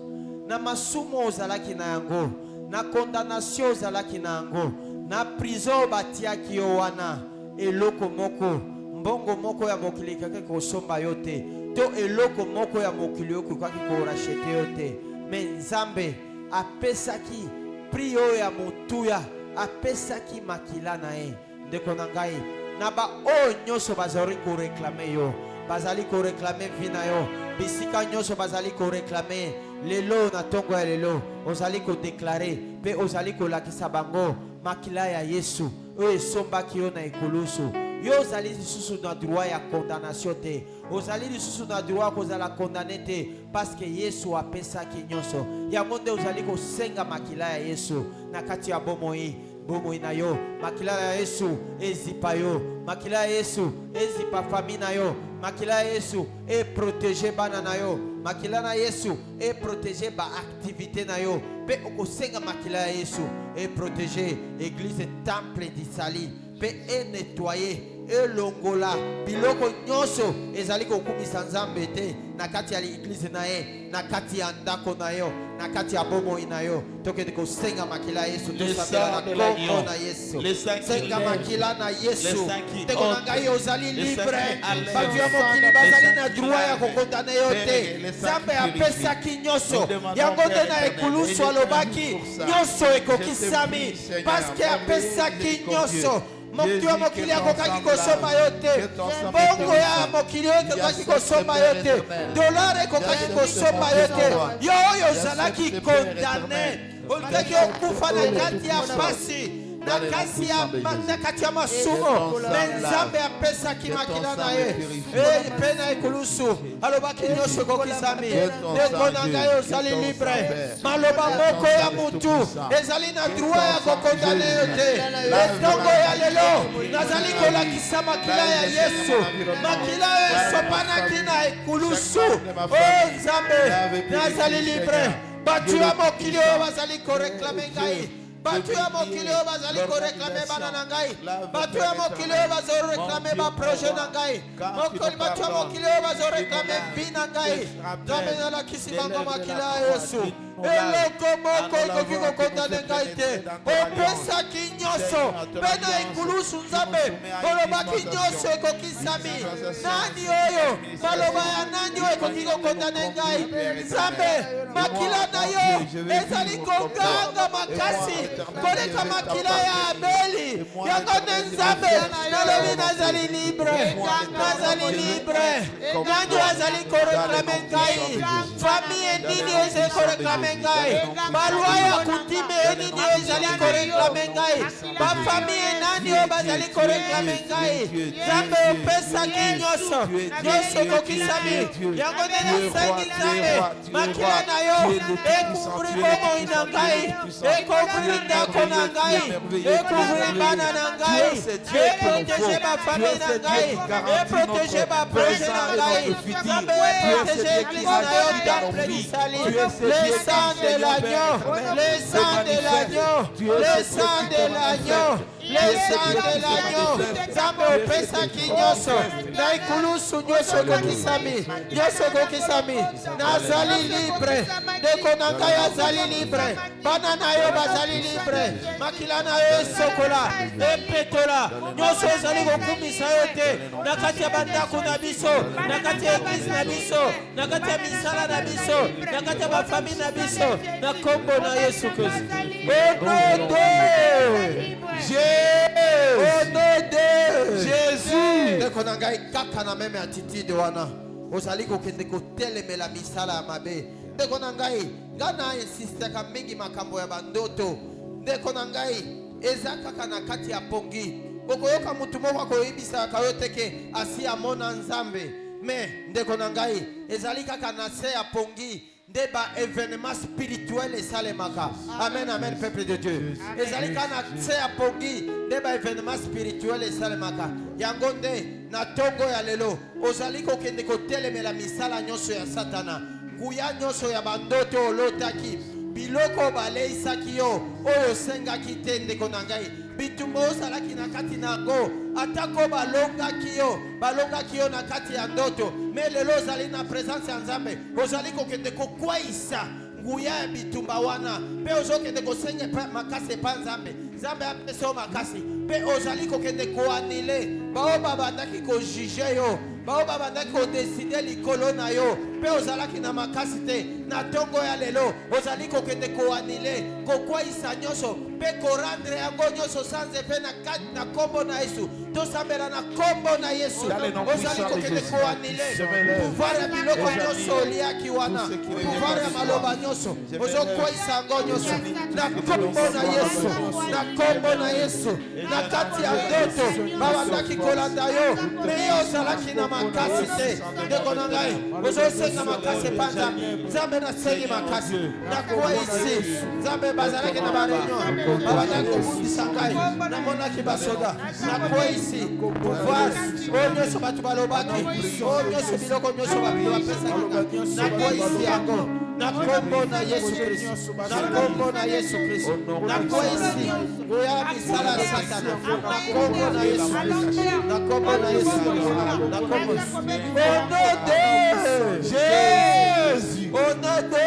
B: Na masumu ozalaki na yango. Na condamnation ozalaki na yango. Na prison batiaki yo wana. Eloko moko. Mbongo moko ya mokili kake kosomba yo te. To eloko moko ya mokili yo kaki korachete yo te. Me Nzambe apesaki prio ya motuya. Apesaki makila na ye. Ndeko na ngai. Na ba o nyonso bazali ko réclamer yo. Bazali ko réclamer vina yo. Bisika nyonso bazali ko réclamer. Lelo na tongo ya lelo. Ozali ko déclarer. Pe ozali ko lakisa bango. Makila ya Yesu. Oye sombaki yo na ekulusu. Yo ozali lisusu na droit ya condamnation te. Ozali lisusu na droit kozala condamné te. Parce que Yesu apesaki nyonso. Yango nde ozali ko senga makila ya Yesu. Na kati ya bomoi. Bomoi na yo. Makila ya Yesu ezipa yo. Makila ya Yesu ezipa famille na yo. Makila ya Yesu e protéger bana na yo. Makila na Yesu e protéger ba activité na yo. Pe okosenga makila ya Yesu e protéger église temple d'Isali. Pe e nettoyer elongola biloko nyonso ezali kokumisa nzambe te na kati ya l'église na ye na kati ya ndako na yo na kati ya bomoi na yo tokende kosenga makila Yesu tosambela na kombo na Yesu senga makila na Yesu ndeko na ngai ozali libre bato ya mokili bazali na droit ya kokondane yo te nzambe apesaki nyonso yango nde na ekulusu alobaki nyonso ekokisami paske apesaki nyonso moto ya mokili akokaki kosomba yo te bongo ya mokili oyo ekokaki kosomba yo te dolare ekokaki kosomba yo te yo oyo ozalaki kondane olikaki okufa na kati ya pasi na kati ya masumo me nzambe apesaki makila na ye mpe na ekulusu alobaki nyonso ekokisami ndeko na ngai ozali libre maloba moko ya mutu ezali na droit ya kokondane yo te etongo ya lelo nazali kolakisa makila ya Yesu makila oyo esopanaki na ekulusu o nzambe nazali libre bato ya mokili oyo bazali koreklame ngai bato ya mokili oyo bazali koreklame bana na ngai bato ya mokili oyo bazoreklame baproje na ngai bato ya mokili oyo bazoreklame mbi na ngai nzambe nalakisi bango makila ya Yesu eloko moko ekoki kokondane ngai te opesaki nyonso mpe na ekulusu nzambe olobaki nyonso ekokisami nani oyo maloba ya nani oyo ekoki kokondane ngai nzambe makila na yo ezali koganga makasi koleka makila ya Abeli yango nde nzambe nalobi nazali libre nani azali koreklame ngai famille nini ezali koreklame ngai balwa ya kutime nini ezali koreklame ngai bafamille nani oyo bazali koreklame ngai nzambe opesaki nyonso ekokisami yango nde nasengi nzambe makila na yo ekuvri bomoi na ngai ekuvri ndako na ngai ekuvri bana na ngai eprotege bafamille na ngai eprotege baproje na ngai nzambe eprotege eglise na yo temple lisali le sang de l'agneau, le sang de l'agneau, le sang de l'agneau, le sang de l'agneau. Nzambe opesaki nyonso na ekulusu nyonso ekokisami nazali libre ndeko na ngai azali libre bana na yo bazali libre makila na yo esokola epetola nyonso ezali kokumisa yo te na kati ya bandako na biso na kati ya eglise na biso na kati ya misala na biso na kati ya bafamille na biso na kombo na Yesu Kristo au nom de Jésus ndeko na ngai kaka na meme attitude wana ozali kokende kotelemela misala ya mabe ndeko na ngai ngana insistaka mingi makambo ya bandoto ndeko na ngai eza kaka na kati ya pongi okoyoka mutu moko akoyebisaka yo teke asi amona nzambe me ndeko na ngai ezali kaka na se ya pongi nde ba événement spirituel esalemaka amen amen peuple de Dieu ezali kaka na se ya pongi nde ba événement spirituel esalemaka yango nde na tongo ya lelo ozali kokende kotelemela misala nyonso ya satana kuya nyonso ya bandoto olotaki biloko baleisaki yo oyo sengaki te ndeko na ngai bitumba ozalaki na kati na yango atako balongaki yo na kati ya ndoto me lelo ozali na présence ya nzambe ozali kokende kokwaisa nguya ya bitumba wana mpe ozokende kosenga makasi epa nzambe apesa yo makasi mpe ozali kokende koanile bao babandaki kojuge yo bao babandaki kodeside likolo na yo mpe ozalaki na makasi te na tongo ya lelo ozali kokende koanile kokwaisa nyonso mpe korandre yango nyonso sanze mpe na kombo na Yesu tosambela na kombo na Yesu ozali kokende koanile pouvoir ya biloko nyonso oliaki wana pouvoir ya maloba nyonso ozokwaisa yango nyonso na kombo na Yesu na kombo na Yesu na kati ya ndoto babandaki kolanda yo me yo ozalaki na makasi te ndeko na ngai ozosenga makasi epa nzambe nasengi makasi nakwaisi nzambe bazalaki na bareunion babandaki kobundisa ngai namonaki basoda nakwaisi pouvoir oyo nyonso bato balobaki oyo nyonso biloko nyonso bapesaki nakwaisi yango na kombo na Yesu Kristo na kombo na Yesu Kristo nakwaisi oya misala
D: Satana. Na kombo na Yesu. Na kombo na Yesu. Na kombo. Au nom de Jésus. Au nom de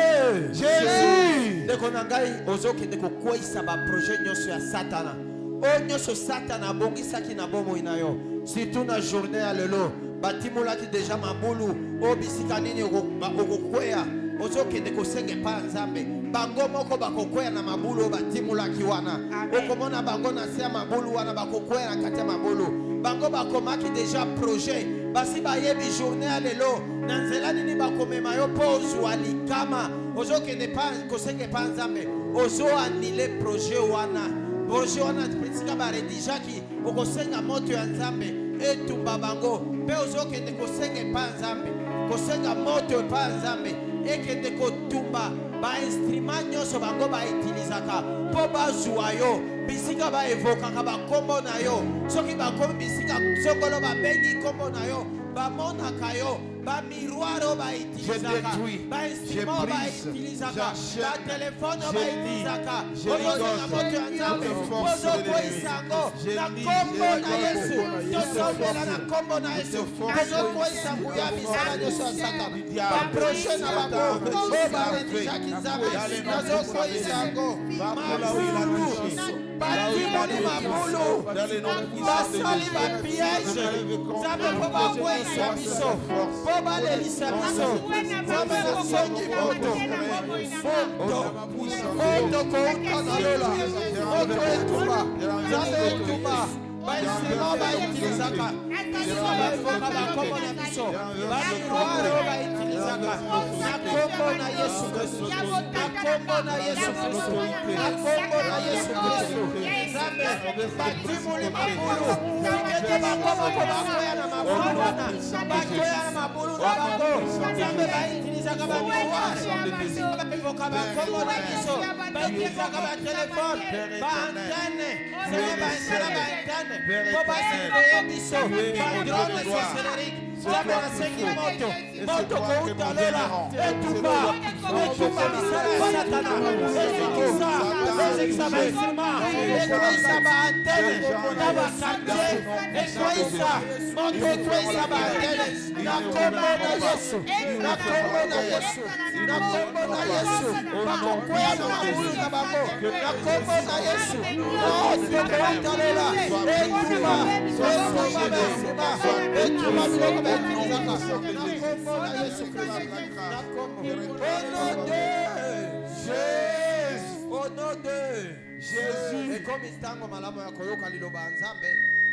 D: Jésus. Ndeko na ngai ozokende kokweyisa ba projet nyonso ya Satana. O nyonso Satana abongisaki na bomoi na yo. Surtout na journée ya lelo. Batimolaki déjà mabulu. O bisika nini okokweya. Ozokende kosenge pa Nzambe. Bango moko bakokweya na mabulu batimolaki wana. Okomona bango na se ya mabulu wana bakokweya na kati ya mabulu. Bango bakomaki déjà projet. Basi bayebi journée ya lelo. Na nzela nini bakomema yo po ozwa likama. Ozokende pa kosenge pa Nzambe. Ozo anile projet wana. Projet wana prinsika ba redijaki. Okosenga moto ya Nzambe. Etumba bango. Pe ozokende kosenge pa Nzambe. Kosenga moto pa Nzambe. Ekende kotumba ba instrument nyonso bango ba utilizaka po bazwa yo bisika ba evokaka ba kombo na yo soki ba kombo bisika sokolo ba bengi kombo na yo ba monaka yo ba miroir ba utilizaka ba instrument ba utilizaka ba téléphone ba utilizaka ozosenga moto ya Nzambe ozo koisango na kombo na Yesu tosombela na kombo na Yesu ozo koisango ya misala nyonso ya Satana ba projet na bango ba redijaki Nzambe ozo koisango mabulu batimoni mabulu basali ba piège Nzambe po bakweyisa biso po balelisa biso Nzambe nasengi moto moto kouta na lola moto etumba Nzambe etumba bainstrima baitilizaka bisika baevoka bakombo na biso bamiroire oyo baitilizaka na kombo na Yesu Kristo na kombo na Yesu Kristo na kombo na Yesu Kristo Nzambe batimuli mabulu ikete bango moko bakwea na mabulu wana bakwea na mabulu na bango Nzambe baitilizaka bamiroire baevoka bakombo na biso baitilizaka batelefone baantene Nzambe baintana baantene po basikoye biso badrone sorcelerique Nzambe nasengi moto kouta lola etumba misala ya Satana ezikisa bainstrima ekweyisa baantene na bakartier ekweyisa moto ekweyisa baantene na kombo na Yesu na kombo na Yesu na kombo na Yesu bakokweya na mabulu na bango na kombo na Yesu moto kouta lola etumba etumba biloko baintilisaka na kombo na Yesu Kristo na kombo au nom de Jésus et comme istango malamu ya koyoka liloba Nzambe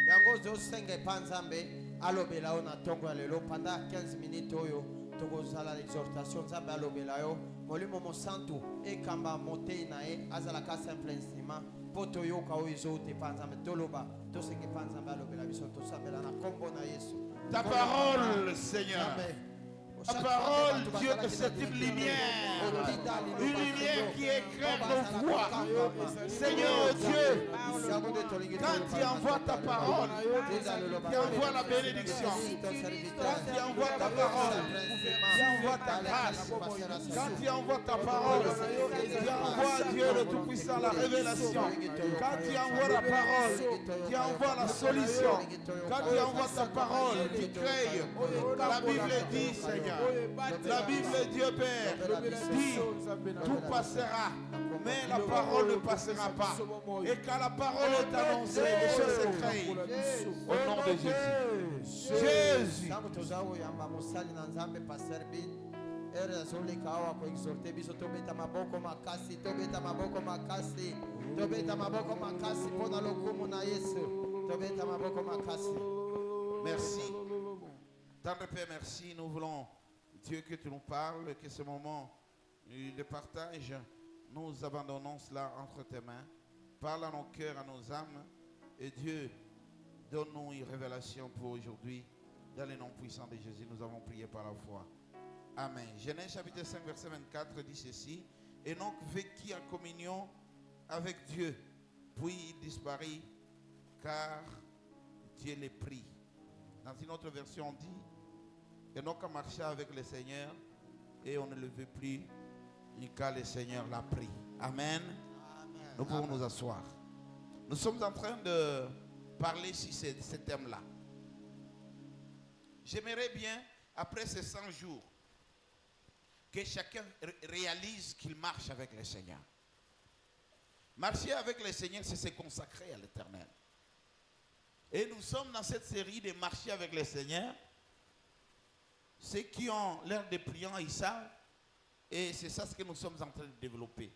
D: yango zosenge pa Nzambe alobela yo na tongo ya lelo pendant 15 minutes oyo tokozala l'exhortation Nzambe alobela yo molimo mosantu ekamba motei na ye azalaka simple instrument po toyoka oyo ezoute pa Nzambe toloba tosenge pa Nzambe alobela biso tosambela na kombo na Yesu.
E: Ta parole, Seigneur. Ta parole, Dieu, que c'est une lumière qui éclaire nos voies. Seigneur Dieu, quand tu envoies ta parole, tu envoies la bénédiction. Quand tu envoies ta parole, tu envoies ta grâce. Quand tu envoies ta parole, tu envoies, Dieu le Tout-Puissant, la révélation. Quand tu envoies la parole, tu envoies la solution. Quand tu envoies ta parole, tu crées. La Bible dit, Seigneur. La Bible, Dieu Père, dit tout passera, mais la parole ne passera pas. Et quand la parole est annoncée, les choses se créent. Au nom de Jésus. Jésus. Merci. Tendre Père, merci. Nous voulons, Dieu, que tu nous parles, que ce moment de partage, nous abandonnons cela entre tes mains. Parle à nos cœurs, à nos âmes. Et Dieu, donne-nous une révélation pour aujourd'hui. Dans le nom puissant de Jésus, nous avons prié par la foi. Amen. Genèse chapitre 5, verset 24 dit ceci. Enoch vécut en communion avec Dieu. Puis il disparut, car Dieu les prit. Dans une autre version, on dit Enoch a marché avec le Seigneur et on ne le veut plus car le Seigneur l'a pris. Amen. Nous pouvons nous asseoir. Nous sommes en train de parler sur ce thème-là. J'aimerais bien, après ces 100 jours, que chacun réalise qu'il marche avec le Seigneur. Marcher avec le Seigneur, c'est se consacrer à l'Éternel. Et nous sommes dans cette série de marcher avec le Seigneur. Ceux qui ont l'air de priants, ils savent. Et c'est ça ce que nous sommes en train de développer.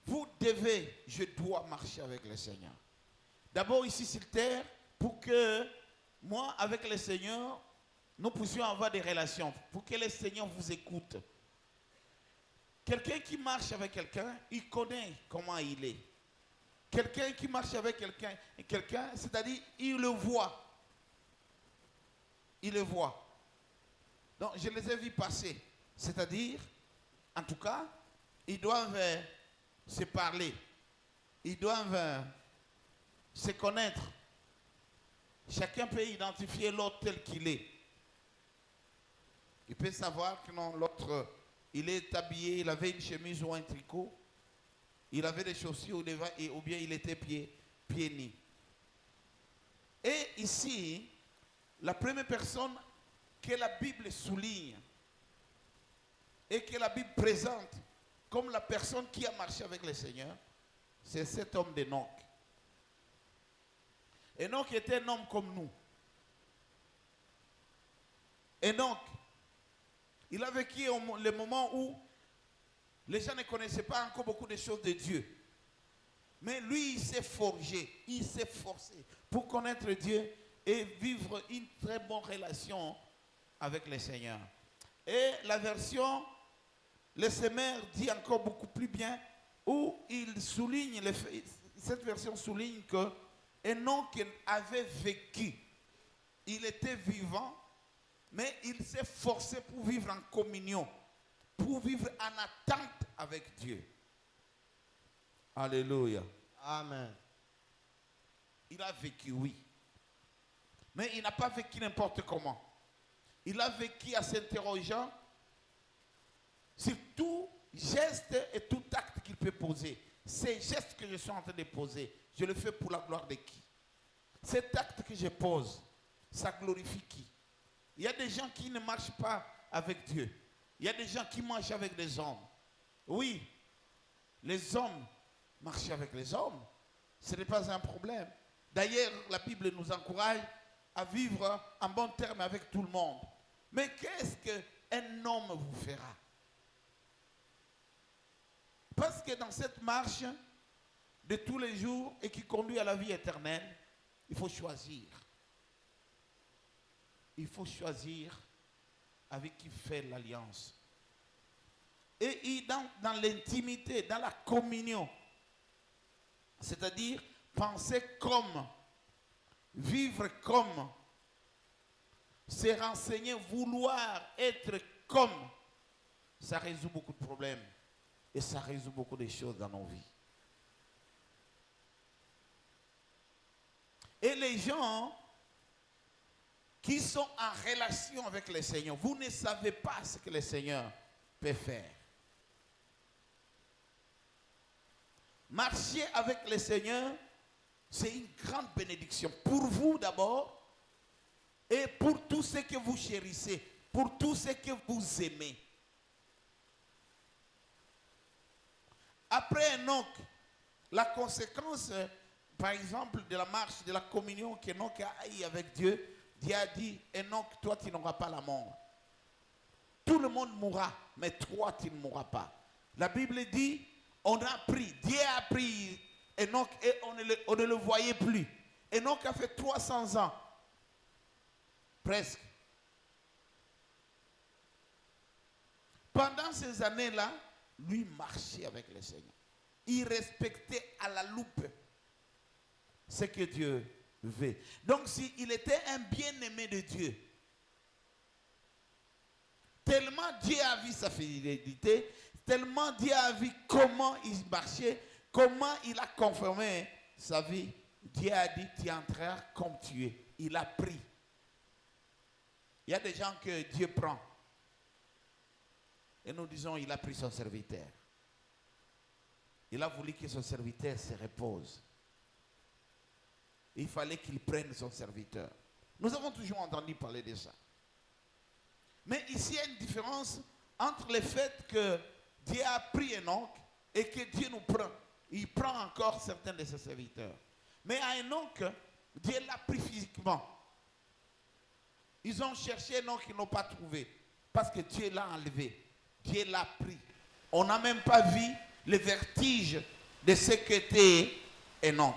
E: Vous devez, je dois marcher avec le Seigneur. D'abord ici sur terre, pour que moi, avec le Seigneur, nous puissions avoir des relations, pour que le Seigneur vous écoute. Quelqu'un qui marche avec quelqu'un, il connaît comment il est. Quelqu'un qui marche avec quelqu'un, c'est-à-dire, il le voit. Il le voit. Donc, je les ai vus passer. C'est-à-dire, en tout cas, ils doivent se parler. Ils doivent se connaître. Chacun peut identifier l'autre tel qu'il est. Il peut savoir que non, l'autre, il est habillé, il avait une chemise ou un tricot. Il avait des chaussures ou bien il était pieds nus. Et ici, la première personne que la Bible souligne et que la Bible présente comme la personne qui a marché avec le Seigneur, c'est cet homme d'Enoch. Enoch était un homme comme nous. Enoch, il a vécu le moment où les gens ne connaissaient pas encore beaucoup de choses de Dieu. Mais lui, il s'est forgé, il s'est forcé pour connaître Dieu et vivre une très bonne relation avec le Seigneur. Et la version, le Semeur dit encore beaucoup plus bien, où il souligne, cette version souligne que Enoch avait vécu. Il était vivant, mais il s'est forcé pour vivre en communion, pour vivre en attente avec Dieu. Alléluia.
A: Amen.
E: Il a vécu, oui. Mais il n'a pas vécu n'importe comment. Il a vécu en s'interrogeant sur tout geste et tout acte qu'il peut poser. Ces gestes que je suis en train de poser, je le fais pour la gloire de qui? Cet acte que je pose, ça glorifie qui? Il y a des gens qui ne marchent pas avec Dieu. Il y a des gens qui marchent avec des hommes. Oui, les hommes marchent avec les hommes. Ce n'est pas un problème. D'ailleurs, la Bible nous encourage à vivre en bon terme avec tout le monde. Mais qu'est-ce qu'un homme vous fera? Parce que dans cette marche de tous les jours et qui conduit à la vie éternelle, il faut choisir. Il faut choisir avec qui faire l'alliance. Et dans l'intimité, dans la communion, c'est-à-dire penser comme, vivre comme, se renseigner, vouloir être comme, ça résout beaucoup de problèmes et ça résout beaucoup de choses dans nos vies. Et les gens qui sont en relation avec le Seigneur, vous ne savez pas ce que le Seigneur peut faire. Marcher avec le Seigneur, c'est une grande bénédiction pour vous d'abord et pour tous ceux que vous chérissez, pour tous ceux que vous aimez. Après Enoch, la conséquence, par exemple, de la marche, de la communion qu'Enoch a eu avec Dieu, Dieu a dit, Enoch, toi tu n'auras pas la mort. Tout le monde mourra, mais toi tu ne mourras pas. La Bible dit, on a pris, Dieu a pris Enoch et on ne le voyait plus. Enoch a fait 300 ans, presque. Pendant ces années-là, lui marchait avec le Seigneur. Il respectait à la loupe ce que Dieu veut. Donc s'il était un bien-aimé de Dieu, tellement Dieu a vu sa fidélité, tellement Dieu a vu comment il marchait, comment il a confirmé sa vie, Dieu a dit, tu entreras comme tu es. Il a pris. Il y a des gens que Dieu prend. Et nous disons, il a pris son serviteur. Il a voulu que son serviteur se repose. Il fallait qu'il prenne son serviteur. Nous avons toujours entendu parler de ça. Mais ici, il y a une différence entre le fait que Dieu a pris Enoch et que Dieu nous prend. Il prend encore certains de ses serviteurs. Mais à Enoch, Dieu l'a pris physiquement. Ils ont cherché Enoch, ils n'ont pas trouvé. Parce que Dieu l'a enlevé. Dieu l'a pris. On n'a même pas vu le vertige de ce qu'était Enoch.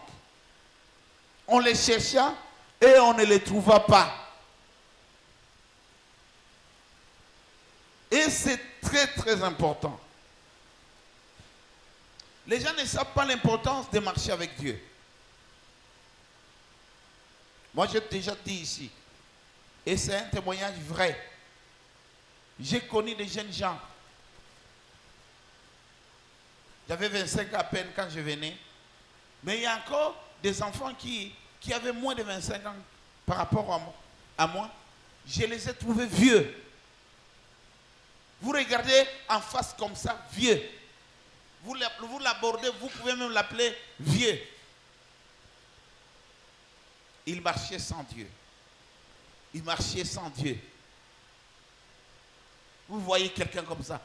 E: On les chercha et on ne les trouva pas. Et c'est très très important. Les gens ne savent pas l'importance de marcher avec Dieu. Moi j'ai déjà dit ici, et c'est un témoignage vrai. J'ai connu des jeunes gens. J'avais 25 à peine quand je venais. Mais il y a encore des enfants qui avaient moins de 25 ans par rapport à moi. Je les ai trouvés vieux. Vous regardez en face comme ça, vieux. Vous l'abordez, vous pouvez même l'appeler vieux. Il marchait sans Dieu. Il marchait sans Dieu. Vous voyez quelqu'un comme ça.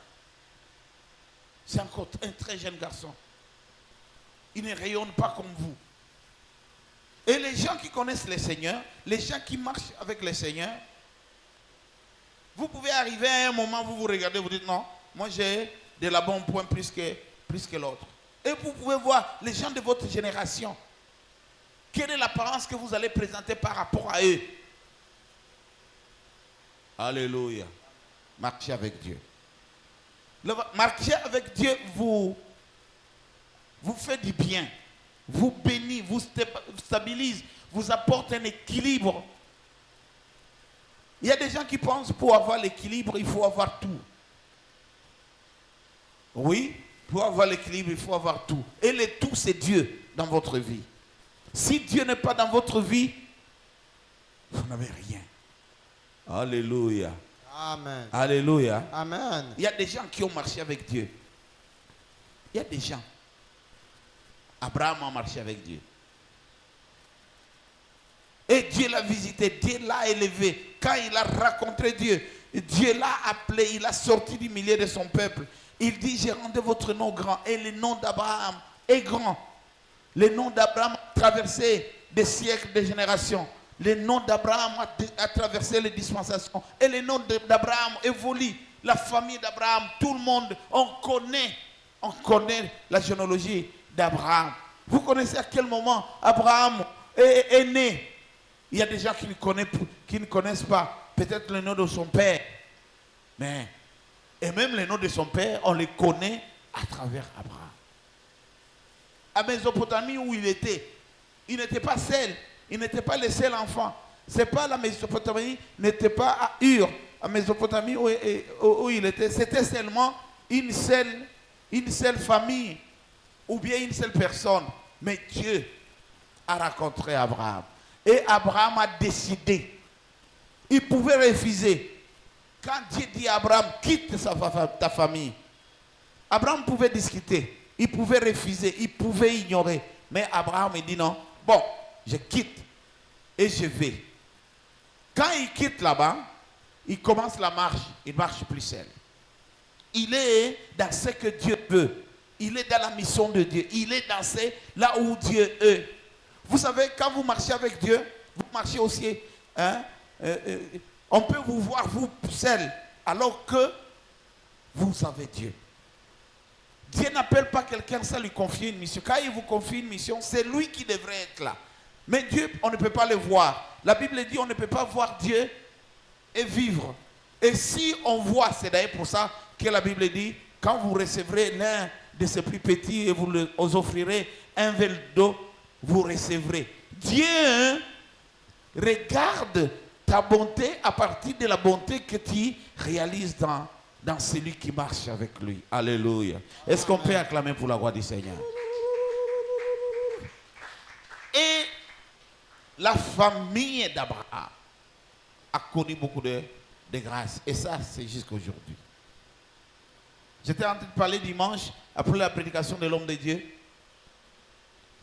E: C'est encore un très jeune garçon. Il ne rayonne pas comme vous. Et les gens qui connaissent le Seigneur, les gens qui marchent avec le Seigneur, vous pouvez arriver à un moment, vous vous regardez, vous dites non, moi j'ai de la bonne pointe plus que l'autre. Et vous pouvez voir les gens de votre génération. Quelle est l'apparence que vous allez présenter par rapport à eux? Alléluia. Marchez avec Dieu. Marcher avec Dieu vous fait du bien, vous bénit, vous stabilise, vous apporte un équilibre. Il y a des gens qui pensent que pour avoir l'équilibre, il faut avoir tout. Oui, pour avoir l'équilibre, il faut avoir tout. Et le tout, c'est Dieu dans votre vie. Si Dieu n'est pas dans votre vie, vous n'avez rien. Alléluia.
A: Amen.
E: Alléluia.
A: Amen.
E: Il y a des gens qui ont marché avec Dieu. Il y a des gens. Abraham a marché avec Dieu. Et Dieu l'a visité, Dieu l'a élevé. Quand il a rencontré Dieu, Dieu l'a appelé, il a sorti du milieu de son peuple. Il dit, j'ai rendu votre nom grand. Et le nom d'Abraham est grand. Le nom d'Abraham a traversé des siècles, des générations. Le nom d'Abraham a traversé les dispensations. Et le nom d'Abraham évolue. La famille d'Abraham, tout le monde, on connaît la généalogie d'Abraham. Vous connaissez à quel moment Abraham est né? Il y a des gens qui ne connaissent pas peut-être le nom de son père. Et même le nom de son père, on le connaît à travers Abraham. À Mésopotamie où il n'était pas seul. Il n'était pas le seul enfant. C'est pas la Mésopotamie, n'était pas à Ur. À Mésopotamie où il était, c'était seulement une seule famille ou bien une seule personne. Mais Dieu a rencontré Abraham. Et Abraham a décidé. Il pouvait refuser. Quand Dieu dit à Abraham, quitte ta famille. Abraham pouvait discuter. Il pouvait refuser. Il pouvait ignorer. Mais Abraham dit non. Bon, je quitte. Et je vais. Quand il quitte là-bas, il commence la marche. Il ne marche plus seul. Il est dans ce que Dieu veut. Il est dans la mission de Dieu. Il est dans là où Dieu est. Vous savez, quand vous marchez avec Dieu, vous marchez aussi. On peut vous voir, vous seul, alors que vous avez Dieu. Dieu n'appelle pas quelqu'un sans lui confier une mission. Quand il vous confie une mission, c'est lui qui devrait être là. Mais Dieu, on ne peut pas le voir. La Bible dit on ne peut pas voir Dieu et vivre. Et si on voit, c'est d'ailleurs pour ça que la Bible dit, quand vous recevrez l'un de ses plus petits et vous offrirez un verre d'eau, vous recevrez. Dieu regarde ta bonté à partir de la bonté que tu réalises dans celui qui marche avec lui. Alléluia. Est-ce qu'on peut acclamer pour la gloire du Seigneur? Et la famille d'Abraham a connu beaucoup de grâce. Et ça, c'est jusqu'à aujourd'hui. j'étais en train de parler dimanche, après la prédication de l'homme de Dieu,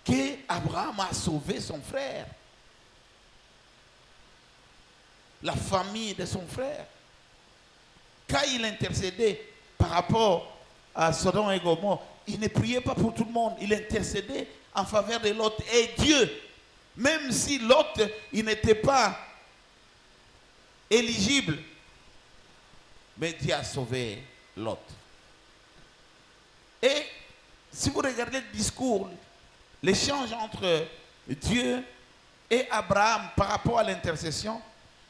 E: qu'Abraham a sauvé son frère. La famille de son frère. Quand il intercédait par rapport à Sodome et Gomorrhe, il ne priait pas pour tout le monde, il intercédait en faveur de Lot. Et Dieu, même si Lot, il n'était pas éligible, mais Dieu a sauvé Lot. Et si vous regardez le discours, l'échange entre Dieu et Abraham par rapport à l'intercession,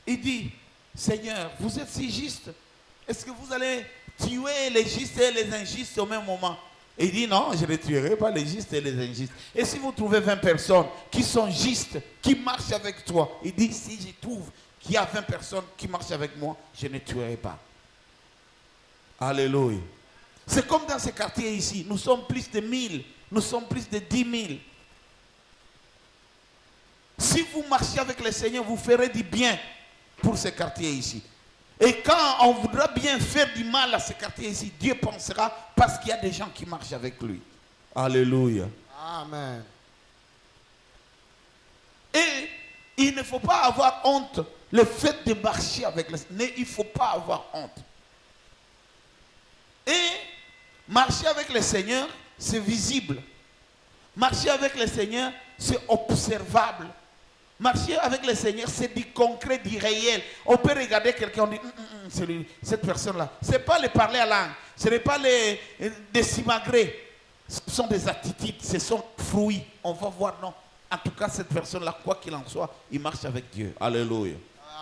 E: il dit, Seigneur, vous êtes si juste, est-ce que vous allez tuer les justes et les injustes au même moment? Et il dit, non, je ne tuerai pas les justes et les injustes. Et si vous trouvez 20 personnes qui sont justes, qui marchent avec toi, il dit, si je trouve qu'il y a 20 personnes qui marchent avec moi, je ne tuerai pas. Alléluia. C'est comme dans ces quartiers ici, nous sommes plus de 1000, nous sommes plus de 10 000. Si vous marchez avec le Seigneur, vous ferez du bien pour ces quartiers ici. Et quand on voudra bien faire du mal à ces quartiers ici, Dieu pensera parce qu'il y a des gens qui marchent avec lui. Alléluia.
D: Amen.
E: Et il ne faut pas avoir honte. Le fait de marcher avec le Seigneur, il ne faut pas avoir honte. Et marcher avec le Seigneur, c'est visible. Marcher avec le Seigneur, c'est observable. Marcher avec le Seigneur, c'est du concret, du réel. On peut regarder quelqu'un, on dit, cette personne-là. Ce n'est pas les parler à langue, ce n'est pas des simagrées. Ce sont des attitudes, ce sont fruits. On va voir, non. En tout cas, cette personne-là, quoi qu'il en soit, il marche avec Dieu. Alléluia.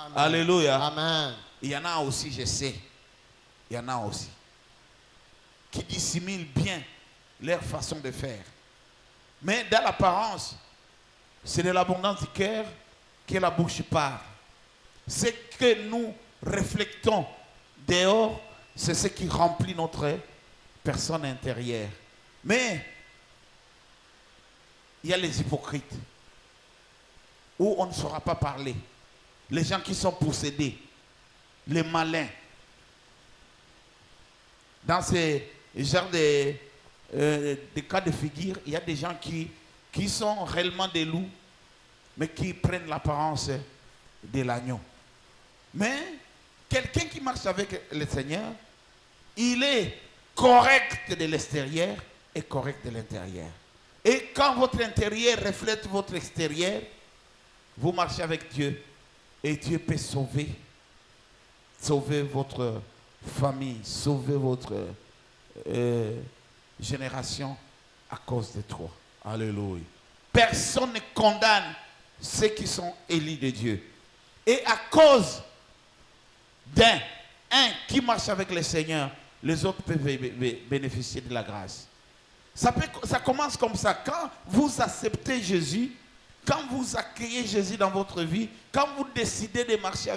D: Amen.
E: Alléluia.
D: Amen.
E: Il y en a aussi, je sais. Il y en a aussi qui dissimulent bien leur façon de faire. Mais dans l'apparence, c'est de l'abondance du cœur que la bouche parle. Ce que nous reflétons dehors, c'est ce qui remplit notre personne intérieure. Mais il y a les hypocrites, où on ne saura pas parler. Les gens qui sont possédés, les malins. Dans ces genres de cas de figure, il y a des gens qui sont réellement des loups, mais qui prennent l'apparence de l'agneau. Mais quelqu'un qui marche avec le Seigneur, il est correct de l'extérieur et correct de l'intérieur. Et quand votre intérieur reflète votre extérieur, vous marchez avec Dieu et Dieu peut sauver votre famille, sauver votre génération à cause de toi. Alléluia. Personne ne condamne ceux qui sont élus de Dieu. Et à cause d'un qui marche avec le Seigneur, les autres peuvent bénéficier de la grâce. Ça commence comme ça. Quand vous acceptez Jésus, quand vous accueillez Jésus dans votre vie, quand vous décidez de marcher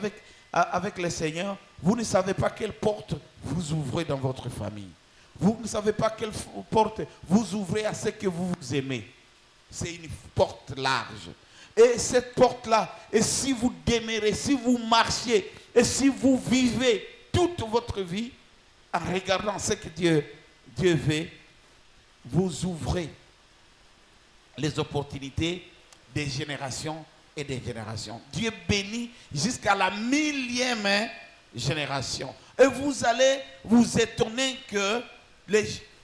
E: avec le Seigneur, vous ne savez pas quelle porte vous ouvrez dans votre famille. Vous ne savez pas quelle porte vous ouvrez à ceux que vous aimez. C'est une porte large. Et cette porte-là, et si vous demeurez, si vous marchez, et si vous vivez toute votre vie en regardant ce que Dieu veut, vous ouvrez les opportunités des générations et des générations. Dieu bénit jusqu'à la 1000e génération. Et vous allez vous étonner que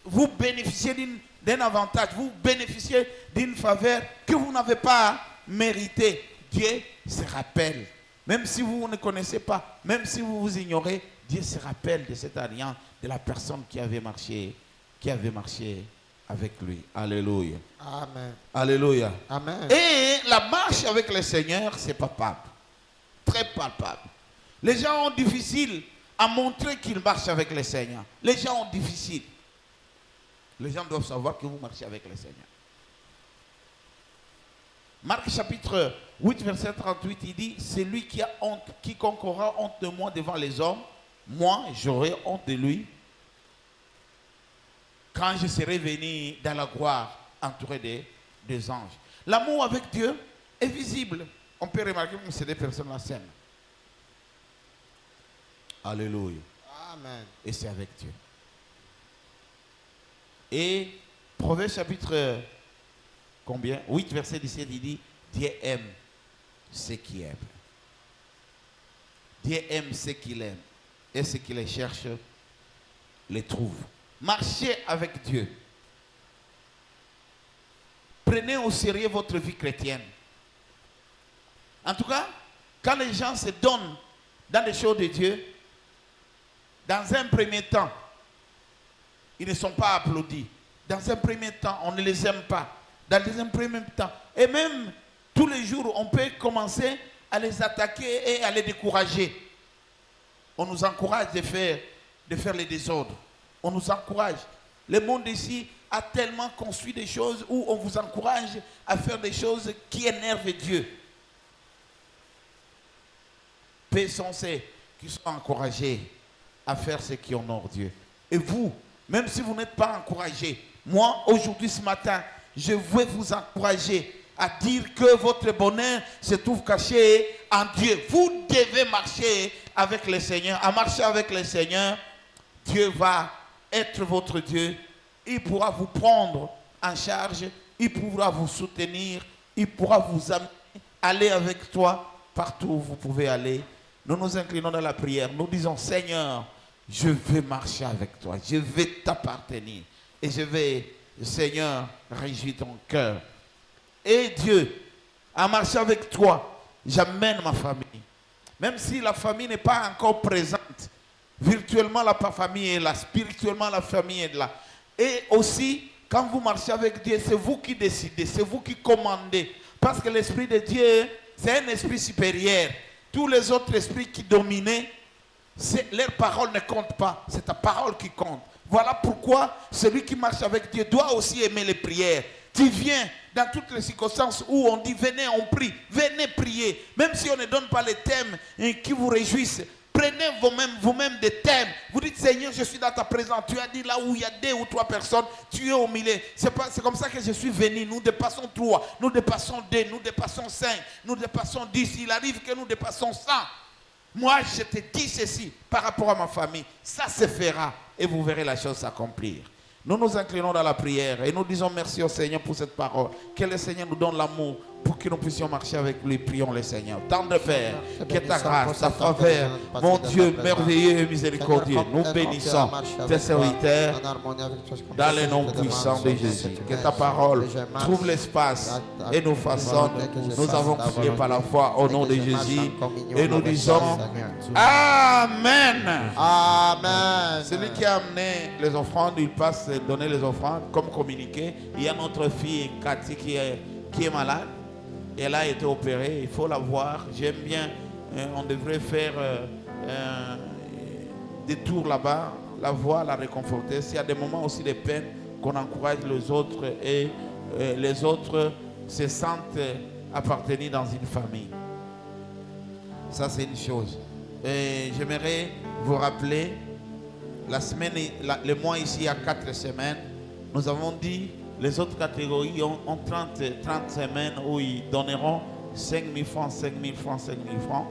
E: vous bénéficiez d'un avantage, vous bénéficiez d'une faveur que vous n'avez pas méritée. Dieu se rappelle. Même si vous ne connaissez pas, même si vous vous ignorez, Dieu se rappelle de cette alliance, de la personne qui avait marché avec lui. Alléluia.
D: Amen.
E: Alléluia.
D: Amen.
E: Et la marche avec le Seigneur, c'est palpable. Très palpable. Les gens ont difficile à montrer qu'ils marchent avec le Seigneur. Les gens ont difficile. Les gens doivent savoir que vous marchez avec le Seigneur. Marc chapitre 8, verset 38, il dit, c'est lui qui a honte, quiconque aura honte de moi devant les hommes, moi j'aurai honte de lui quand je serai venu dans la gloire entouré des anges. L'amour avec Dieu est visible. On peut remarquer que c'est des personnes la saines. Alléluia.
D: Amen.
E: Et c'est avec Dieu. Et Proverbe chapitre combien 8, verset 17, il dit, Dieu aime ceux qui aiment. Dieu aime ceux qu'il aime. Et ceux qui les cherchent, les trouvent. Marchez avec Dieu. Prenez au sérieux votre vie chrétienne. En tout cas, quand les gens se donnent dans les choses de Dieu, dans un premier temps, ils ne sont pas applaudis. Dans un premier temps, on ne les aime pas. Dans un premier temps, et même tous les jours, on peut commencer à les attaquer et à les décourager. On nous encourage de faire les désordres. On nous encourage. Le monde ici a tellement construit des choses où on vous encourage à faire des choses qui énervent Dieu. Paix sont ceux qui sont encouragés à faire ce qui honore Dieu. Et vous, même si vous n'êtes pas encouragé, moi, aujourd'hui, ce matin, je veux vous encourager à dire que votre bonheur se trouve caché en Dieu. Vous devez marcher avec le Seigneur. À marcher avec le Seigneur, Dieu va être votre Dieu. Il pourra vous prendre en charge. Il pourra vous soutenir. Il pourra vous amener, aller avec toi partout où vous pouvez aller. Nous nous inclinons dans la prière. Nous disons, Seigneur, je veux marcher avec toi. Je vais t'appartenir. Et je vais, Seigneur, réjouir ton cœur. Et Dieu, à marcher avec toi, j'amène ma famille. Même si la famille n'est pas encore présente, virtuellement la famille est là, spirituellement la famille est là. Et aussi, quand vous marchez avec Dieu, c'est vous qui décidez, c'est vous qui commandez. Parce que l'Esprit de Dieu, c'est un esprit supérieur. Tous les autres esprits qui dominaient, leur parole ne compte pas, c'est ta parole qui compte. Voilà pourquoi celui qui marche avec Dieu doit aussi aimer les prières. Tu viens dans toutes les circonstances où on dit venez, on prie, venez prier. Même si on ne donne pas les thèmes qui vous réjouissent, prenez vous-même des thèmes. Vous dites Seigneur, je suis dans ta présence. Tu as dit là où il y a 2 ou 3 personnes, tu es au milieu. C'est comme ça que je suis venu. Nous dépassons 3, nous dépassons 2, nous dépassons 5, nous dépassons 10. Il arrive que nous dépassons 100. Moi, je te dis ceci par rapport à ma famille. Ça se fera et vous verrez la chose s'accomplir. Nous nous inclinons dans la prière et nous disons merci au Seigneur pour cette parole. Que le Seigneur nous donne l'amour pour que nous puissions marcher avec lui. Prions le Seigneur. Tendre Père, que ta grâce, ta faveur, mon Dieu merveilleux et miséricordieux, nous bénissons tes serviteurs dans le nom puissant de Jésus. Que ta parole trouve l'espace et nous façonne. Nous avons prié par la foi au nom de Jésus et nous disons Amen.
D: Amen.
E: Celui qui a amené les offrandes, il passe donner les offrandes comme communiqué. Il y a notre fille Cathy qui est malade. Elle a été opérée, il faut la voir. J'aime bien, on devrait faire des tours là-bas, la voir, la réconforter. S'il y a des moments aussi de peine, qu'on encourage les autres et les autres se sentent appartenir dans une famille. Ça, c'est une chose. Et j'aimerais vous rappeler, le mois ici, il y a 4 semaines, nous avons dit, les autres catégories ont 30 semaines où ils donneront 5 000 francs, 5 000 francs, 5 000 francs.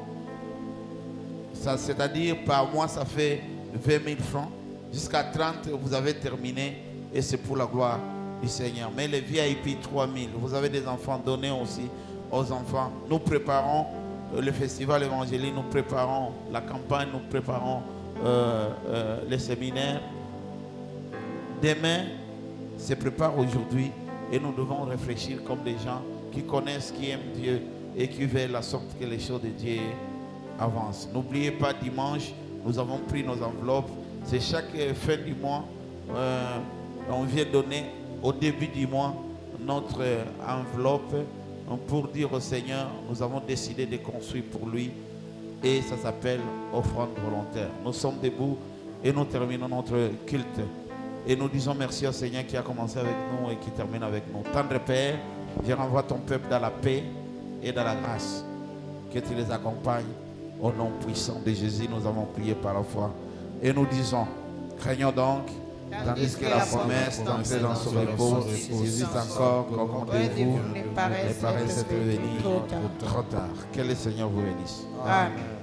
E: Ça, c'est-à-dire, par mois, ça fait 20 000 francs. Jusqu'à 30, vous avez terminé et c'est pour la gloire du Seigneur. Mais les VIP, 3 000. Vous avez des enfants, donnez aussi aux enfants. Nous préparons le festival évangélique, nous préparons la campagne, nous préparons les séminaires. Demain, se prépare aujourd'hui et nous devons réfléchir comme des gens qui connaissent, qui aiment Dieu et qui veulent la sorte que les choses de Dieu avancent. N'oubliez pas, dimanche, nous avons pris nos enveloppes. C'est chaque fin du mois, on vient donner au début du mois notre enveloppe pour dire au Seigneur, nous avons décidé de construire pour lui et ça s'appelle offrande volontaire. Nous sommes debout et nous terminons notre culte. Et nous disons merci au Seigneur qui a commencé avec nous et qui termine avec nous. Tendre Père, je renvoie ton peuple dans la paix et dans la grâce. Que tu les accompagnes. Au nom puissant de Jésus, nous avons prié par la foi. Et nous disons, craignons donc, tandis que la promesse d'entrer dans son repos existe encore, recommandez-vous, ne paraissent être venus trop tard. Que le Seigneur vous bénisse.
C: Amen.